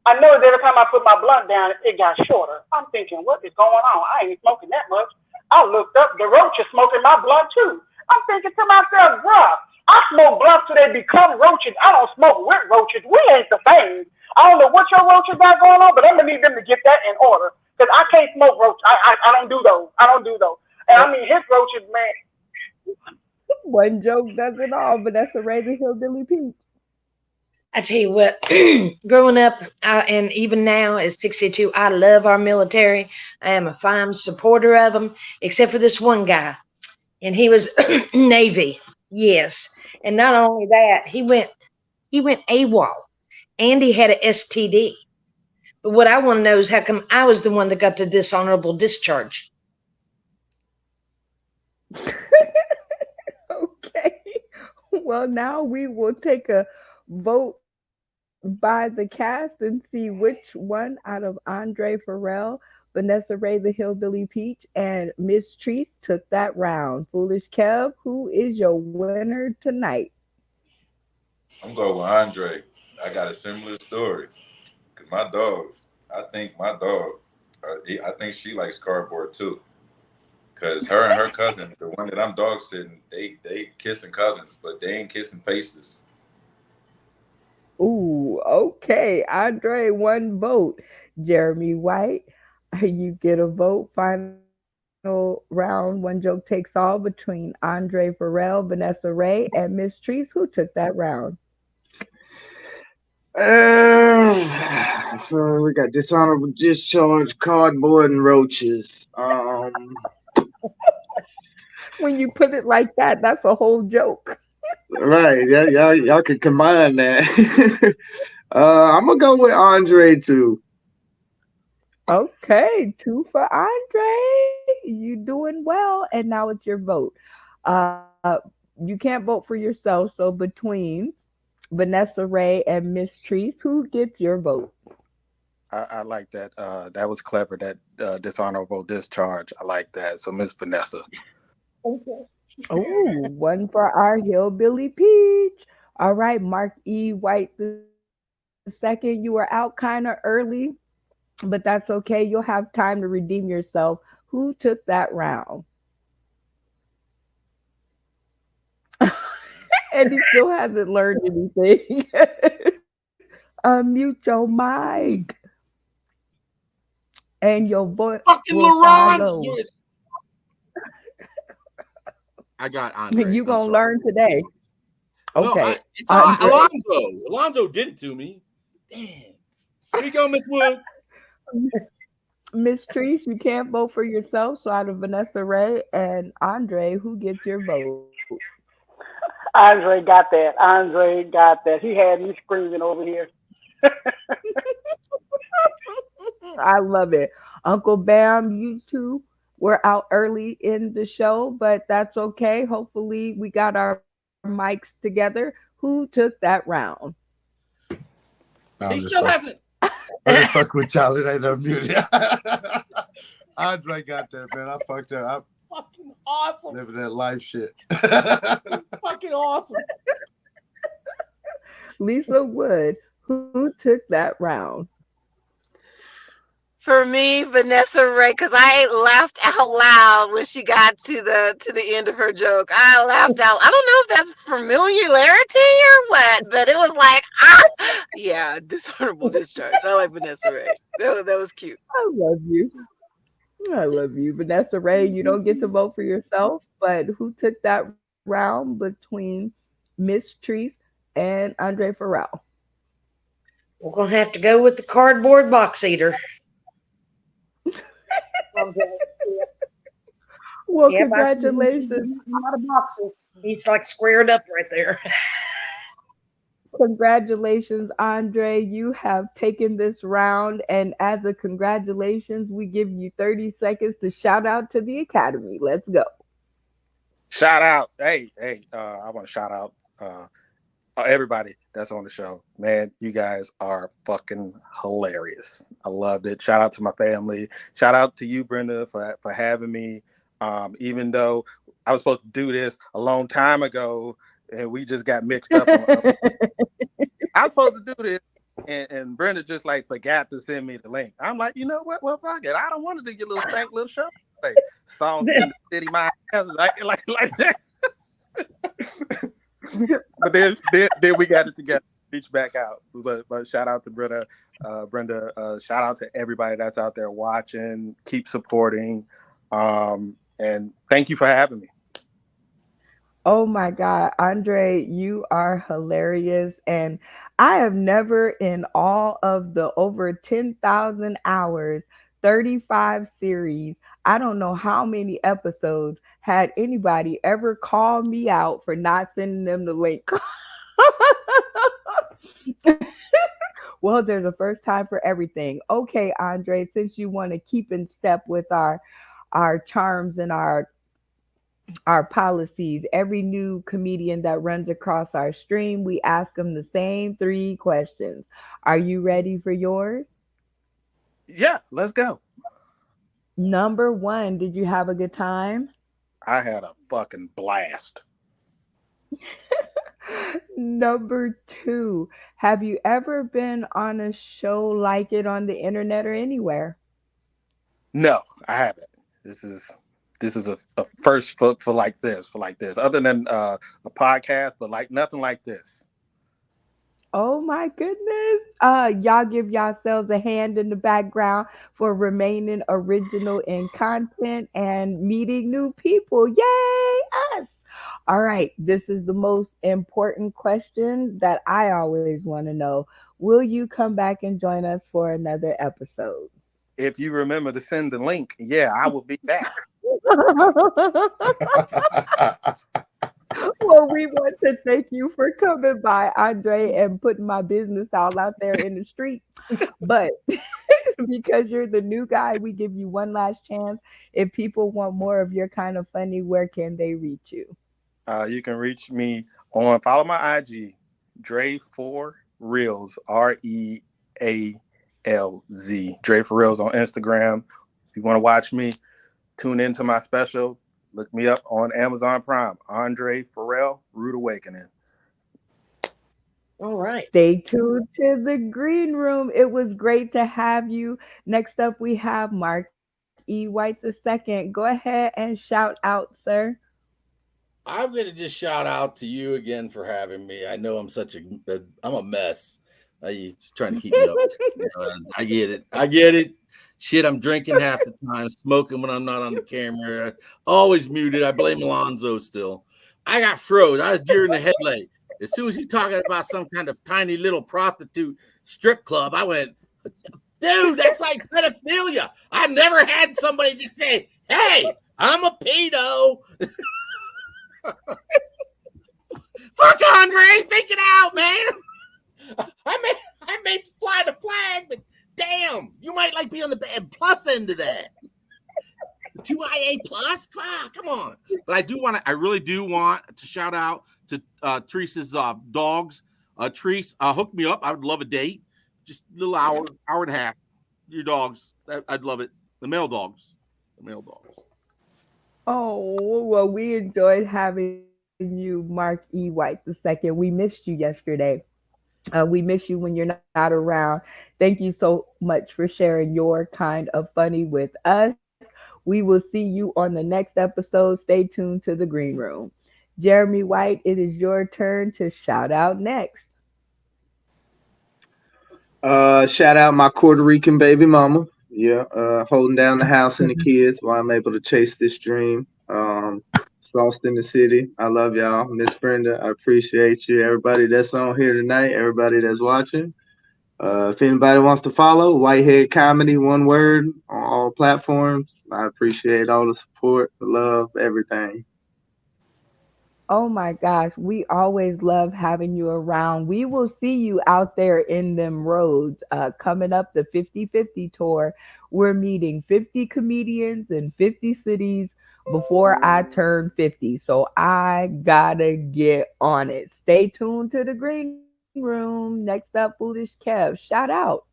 I noticed every time I put my blunt down, it got shorter. I'm thinking, what is going on? I ain't smoking that much. I looked up, the roach is smoking my blunt too. I'm thinking to myself, bruh, I smoke blunts till they become roaches. I don't smoke with roaches. We ain't the same. I don't know what your roaches got going on, but I'm gonna need them to get that in order. Because I can't smoke roaches. I don't do those. I don't do those. And I mean his roaches, man. One joke does it all. Vanessa Ray, the Hillbilly Peach. I tell you what, growing up and even now at 62, I love our military. I am a fine supporter of them, except for this one guy, and he was Navy. Yes, and not only that, he went AWOL, and he had a STD. But what I want to know is how come I was the one that got the dishonorable discharge? Okay. Well, now we will take a vote by the cast and see which one out of Andre Farrell, Vanessa Ray, the Hillbilly Peach, and Miss Treese took that round. Foolish Kev, who is your winner tonight? I'm going with Andre. I got a similar story. Cause my dogs, I think my dog, I think she likes cardboard too. Cause her and her cousin, the one that I'm dog sitting, they kissing cousins, but they ain't kissing faces. Ooh, okay. Andre, one vote. Jeremy White, you get a vote. Final round. One joke takes all between Andre Farrell, Vanessa Ray, and Miss Treese, who took that round. So we got dishonorable discharge, cardboard, and roaches. When you put it like that, that's a whole joke. Right, yeah, y'all could combine that. I'm gonna go with Andre too. Okay, two for Andre. You doing well. And now it's your vote. You can't vote for yourself. So between Vanessa Ray and Miss Treese, who gets your vote? I like that. That was clever. That dishonorable discharge. I like that. So Miss Vanessa. Okay. Oh, one for our hillbilly peach. All right, Mark E. White the second. You were out kind of early, but that's okay. You'll have time to redeem yourself. Who took that round? And he still hasn't learned anything. Unmute your mic, and your vote Fucking will Laurent. follow. I got Andre. You I'm gonna sorry. learn today. No, Okay, it's Andre. Alonzo. Alonzo did it to me. Damn. Here you go, Miss Wood. Miss Treese, you can't vote for yourself. So out of Vanessa Ray and Andre, who gets your vote? Andre got that. Andre got that. He had me screaming over here. I love it. Uncle Bam, you two were out early in the show, but that's okay. Hopefully, we got our mics together. Who took that round? No, He I'm just still fucking. hasn't. I'm just fucking with y'all. It ain't unmuted. Andre got that, man. I fucked up. I'm Fucking awesome. living that life shit. Fucking awesome. Lisa Wood, who took that round? For me, Vanessa Ray, because I laughed out loud when she got to the end of her joke. I laughed out. I don't know if that's familiarity or what, but it was like yeah, dishonorable discharge. I like Vanessa Ray. That was cute. I love you. I love you. Vanessa Ray, you don't get to vote for yourself, but who took that round between Miss Treese and Andre Farrell? We're gonna have to go with the cardboard box eater. Yep, Well, yep, I see him congratulations. eating a lot of boxes. He's like squared up right there. Congratulations, Andre. You have taken this round. And as a congratulations, we give you 30 seconds to shout out to the Academy. Let's go. Shout out. Hey. I want to shout out everybody that's on the show. Man, you guys are fucking hilarious. I loved it. Shout out to my family. Shout out to you, Brenda, for having me. Even though I was supposed to do this a long time ago, and we just got mixed up on. I was supposed to do this, and Brenda just like forgot to send me the link. I'm like, you know what? Well, fuck it. I don't want to do your little stank little show. Like, songs in the city, my ass, like that. But then we got it together. Reach back out, but shout out to Brenda. Shout out to everybody that's out there watching. Keep supporting, and thank you for having me. Oh my God, Andre, you are hilarious. And I have never, in all of the over 10,000 hours, 35 series, I don't know how many episodes, had anybody ever called me out for not sending them the link. Well, there's a first time for everything. Okay, Andre, since you want to keep in step with our charms and our policies. Every new comedian that runs across our stream, we ask them the same three questions. Are you ready for yours? Yeah, let's go. Number one, did you have a good time? I had a fucking blast. Number two, have you ever been on a show like it on the internet or anywhere? No, I haven't. This is a first for like this. Other than a podcast, but like nothing like this. Oh my goodness. Y'all give yourselves a hand in the background for remaining original in content and meeting new people. Yay, us. All right, this is the most important question that I always want to know. Will you come back and join us for another episode? If you remember to send the link, yeah, I will be back. Well, we want to thank you for coming by, Andre, and putting my business all out there in the street. But because you're the new guy, we give you one last chance. If people want more of your kind of funny, where can they reach you? You can reach me on follow my IG, Dre for Reels, REALZ. Dre for Reels on Instagram. If you want to watch me, tune into my special. Look me up on Amazon Prime. Andre Farrell, Rude Awakening. All right. Stay tuned to the green room. It was great to have you. Next up, we have Mark E. White II. Go ahead and shout out, sir. I'm going to just shout out to you again for having me. I know I'm I'm a mess. You trying to keep me up. I get it. I get it. Shit, I'm drinking half the time, smoking when I'm not on the camera. Always muted. I blame Alonzo still. I got froze. I was deer in the headlight. As soon as he's talking about some kind of tiny little prostitute strip club, I went, dude, that's like pedophilia. I never had somebody just say, hey, I'm a pedo. Fuck Andre, think it out, man. I may fly the flag, but damn, you might like be on the plus end of that. 2IA plus? Come on. But I really do want to shout out to Teresa's dogs. Teresa, hook me up. I would love a date. Just a little hour and a half. Your dogs. I'd love it. The male dogs. The male dogs. Oh, well, we enjoyed having you, Mark E. White II. We missed you yesterday. We miss you when you're not around. Thank you so much for sharing your kind of funny with us. We will see you on the next episode. Stay tuned to the green room. Jeremy White, it is your turn to shout out next. Shout out my Puerto Rican baby mama. Yeah, holding down the house and the kids while I'm able to chase this dream. Lost in the city. I love y'all. Miss Brenda, I appreciate you. Everybody that's on here tonight, everybody that's watching. If anybody wants to follow, Whitehead Comedy, one word, on all platforms. I appreciate all the support, the love, everything. Oh my gosh, we always love having you around. We will see you out there in them roads. Coming up, the 50/50 tour. We're meeting 50 comedians in 50 cities before I turn 50. So I gotta get on it. Stay tuned to the green room. Next up, Foolish Kev. Shout out.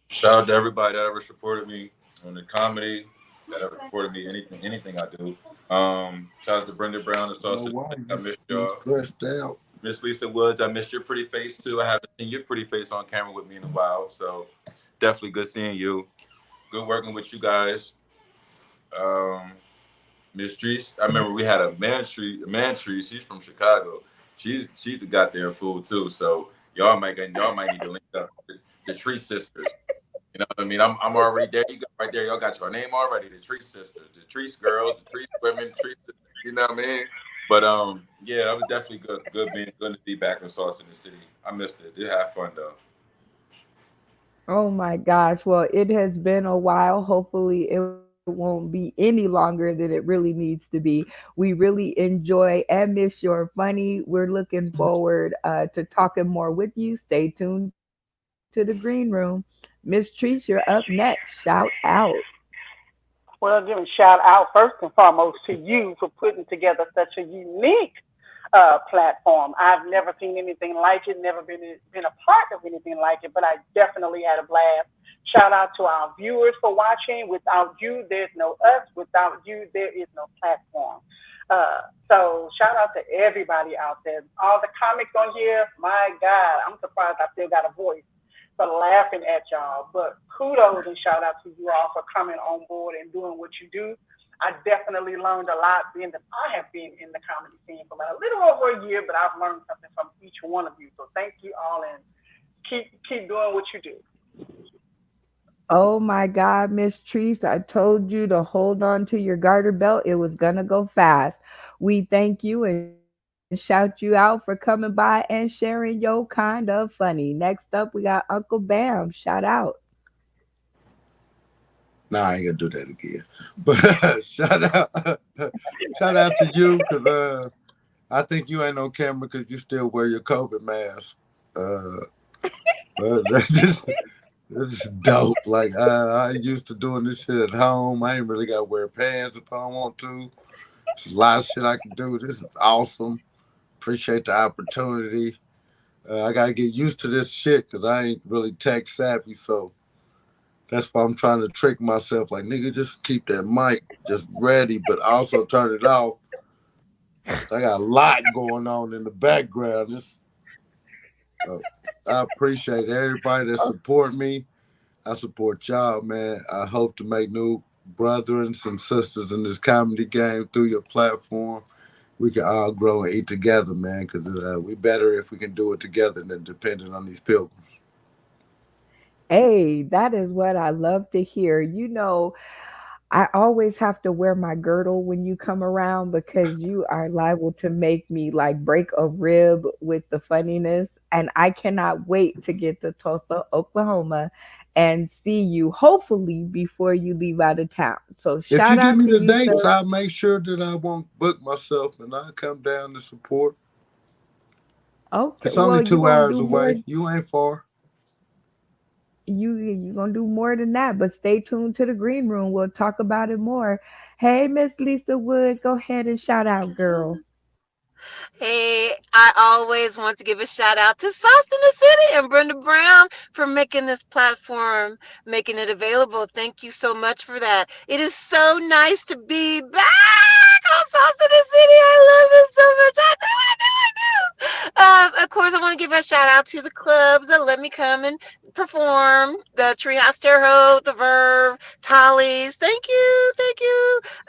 Shout out to everybody that ever supported me on the comedy, that ever supported me anything I do. Shout out to Brenda Brown and You know Sausage. why? I missed You y'all. stressed out. Miss Lisa Woods, I missed your pretty face too. I haven't seen your pretty face on camera with me in a while, so definitely good seeing you. Good working with you guys. Um, Miss Treese, I remember we had a man tree. She's from Chicago. She's a goddamn fool too. So y'all might need to link up. The Tree Sisters. You know what I mean? I'm already there. You got right there. Y'all got your name already. The Tree Sisters, the Tree Girls, the Tree Women, Tree Sisters. You know what I mean? But yeah, that was definitely good to be back in Sauce in the City. I missed it. It had fun though. Oh my gosh. Well, it has been a while. Hopefully, it won't be any longer than it really needs to be. We really enjoy and miss your funny. We're looking forward to talking more with you. Stay tuned to the green room. Miss Treese, you're up next. Shout out. Well, giving shout out first and foremost to you for putting together such a unique platform. I've never seen anything like it, never been a part of anything like it, but I definitely had a blast. Shout out to our viewers for watching. Without you, there's no us. Without you, there is no platform. So shout out to everybody out there. All the comics on here, my God, I'm surprised I still got a voice for laughing at y'all. But kudos and shout out to you all for coming on board and doing what you do. I definitely learned a lot being that I have been in the comedy scene for about a little over a year, but I've learned something from each one of you. So thank you all and keep doing what you do. Oh my God, Miss Treese, I told you to hold on to your garter belt. It was going to go fast. We thank you and shout out shout you out for coming by and sharing your kind of funny. Next up, we got Uncle Bam. Shout out. Nah, I ain't gonna do that again. But shout out, shout out to you, cause I think you ain't on camera because you still wear your COVID mask. Uh, but that's just this is dope. Like I used to doing this shit at home. I ain't really got to wear pants if I don't want to. There's a lot of shit I can do. This is awesome. Appreciate the opportunity. I gotta get used to this shit because I ain't really tech savvy. So that's why I'm trying to trick myself. Like nigga, just keep that mic just ready, but also turn it off. I got a lot going on in the background. So I appreciate everybody that support me. I support y'all, man. I hope to make new brethren and sisters in this comedy game through your platform. We can all grow and eat together, man, because we better if we can do it together than depending on these pilgrims. Hey, that is what I love to hear. I always have to wear my girdle when you come around because you are liable to make me like break a rib with the funniness. And I cannot wait to get to Tulsa, Oklahoma and see you hopefully before you leave out of town. So If you shout give out me to the you, dates, sir. I'll make sure that I won't book myself and I'll come down to support. Okay, It's only well you two gonna hours do more. away. You ain't far. You gonna do more than that, but stay tuned to the green room. We'll talk about it more. Hey, Miss Lisa Wood, go ahead and shout out, girl. Hey, I always want to give a shout out to Sauce in the City and Brenda Brown for making this platform, making it available. Thank you so much for that. It is so nice to be back on Sauce in the City. I love this so much. Of course, I want to give a shout out to the clubs that let me come and perform. The Treehouse Terre Haute, the Verve, Tollies. Thank you,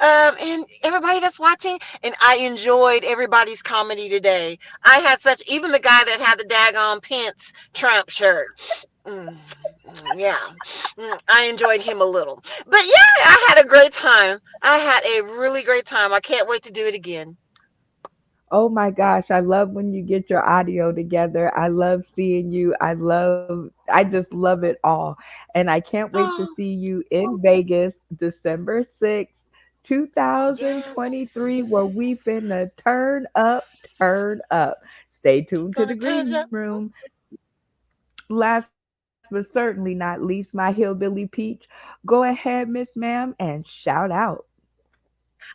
and everybody that's watching. And I enjoyed everybody's comedy today. I had such, even the guy that had the daggone Pence Trump shirt. Mm, yeah, I enjoyed him a little. But yeah, I had a great time. I had a really great time. I can't wait to do it again. Oh my gosh, I love when you get your audio together. I love seeing you. I just love it all. And I can't wait to Oh, see you in Vegas December 6th, yeah, 2023, where we finna turn up, turn up. Stay tuned to the gonna green turn up. room. Last but certainly not least, my hillbilly peach. Go ahead, Miss Ma'am, and shout out.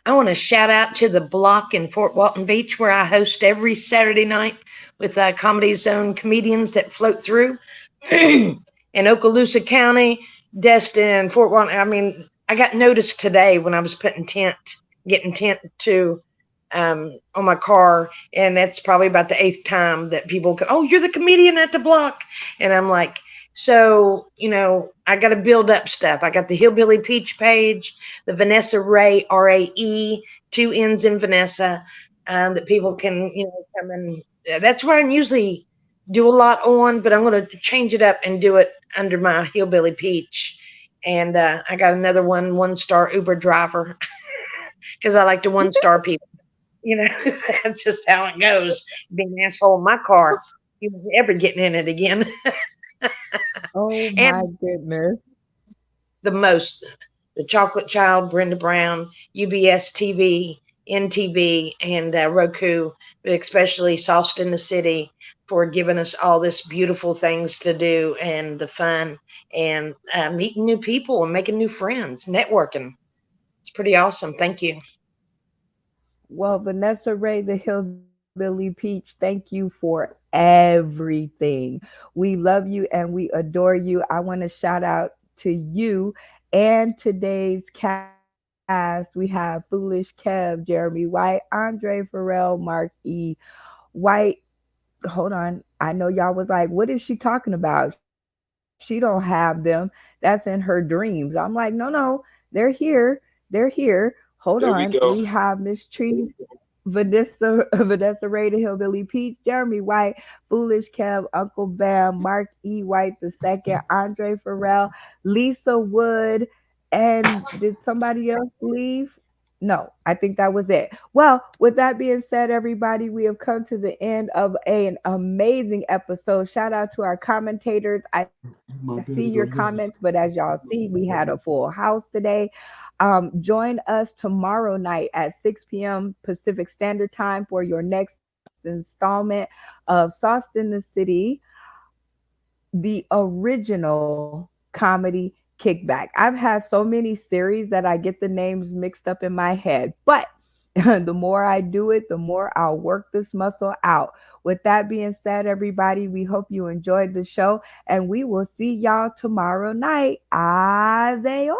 I want to shout out to the block in Fort Walton Beach where I host every Saturday night with Comedy Zone comedians that float through. In Okaloosa County, Destin, Fort Walton. I mean, I got noticed today when I was getting tent to on my car, and that's probably about the eighth time that people go, "Oh, you're the comedian at the block," and I'm like, so I got to build up stuff. I got the Hillbilly Peach page, the Vanessa Ray RAE, two N's in Vanessa, that people can come and that's where I usually do a lot on, but I'm going to change it up and do it under my Hillbilly Peach. And I got another one star Uber driver because I like to one star people. That's just how it goes. Being an asshole in my car, you ever getting in it again. Oh my And goodness. the most, the Chocolate Child, Brenda Brown, UBS TV, NTV, and Roku, but especially Sauced in the City for giving us all this beautiful things to do and the fun and meeting new people and making new friends, networking. It's pretty awesome. Thank you. Well, Vanessa Ray, the Hillbilly Peach, thank you for everything. We love you and we adore you. I want to shout out to you and today's cast. We have Foolish Kev, Jeremy White, Andre Farrell, Mark E. White. Hold on. I know y'all was like, what is she talking about? She don't have them. That's in her dreams. I'm like, no, they're here. They're here. Hold There on. we We go. have Miss Tree, Vanessa Ray, the Hillbilly Peach, Jeremy White, Foolish Kev, Uncle Bam, Mark E. White the second, Andre Farrell, Lisa Wood, and did somebody else leave? No, I think that was it. Well, with that being said, everybody, we have come to the end of an amazing episode. Shout out to our commentators. I see your comments, but as y'all see, we had a full house today. Join us tomorrow night at 6 p.m. Pacific Standard Time for your next installment of Sauced in the City, the original comedy Kickback. I've had so many series that I get the names mixed up in my head, but the more I do it, the more I'll work this muscle out. With that being said, everybody, we hope you enjoyed the show and we will see y'all tomorrow night. Adios.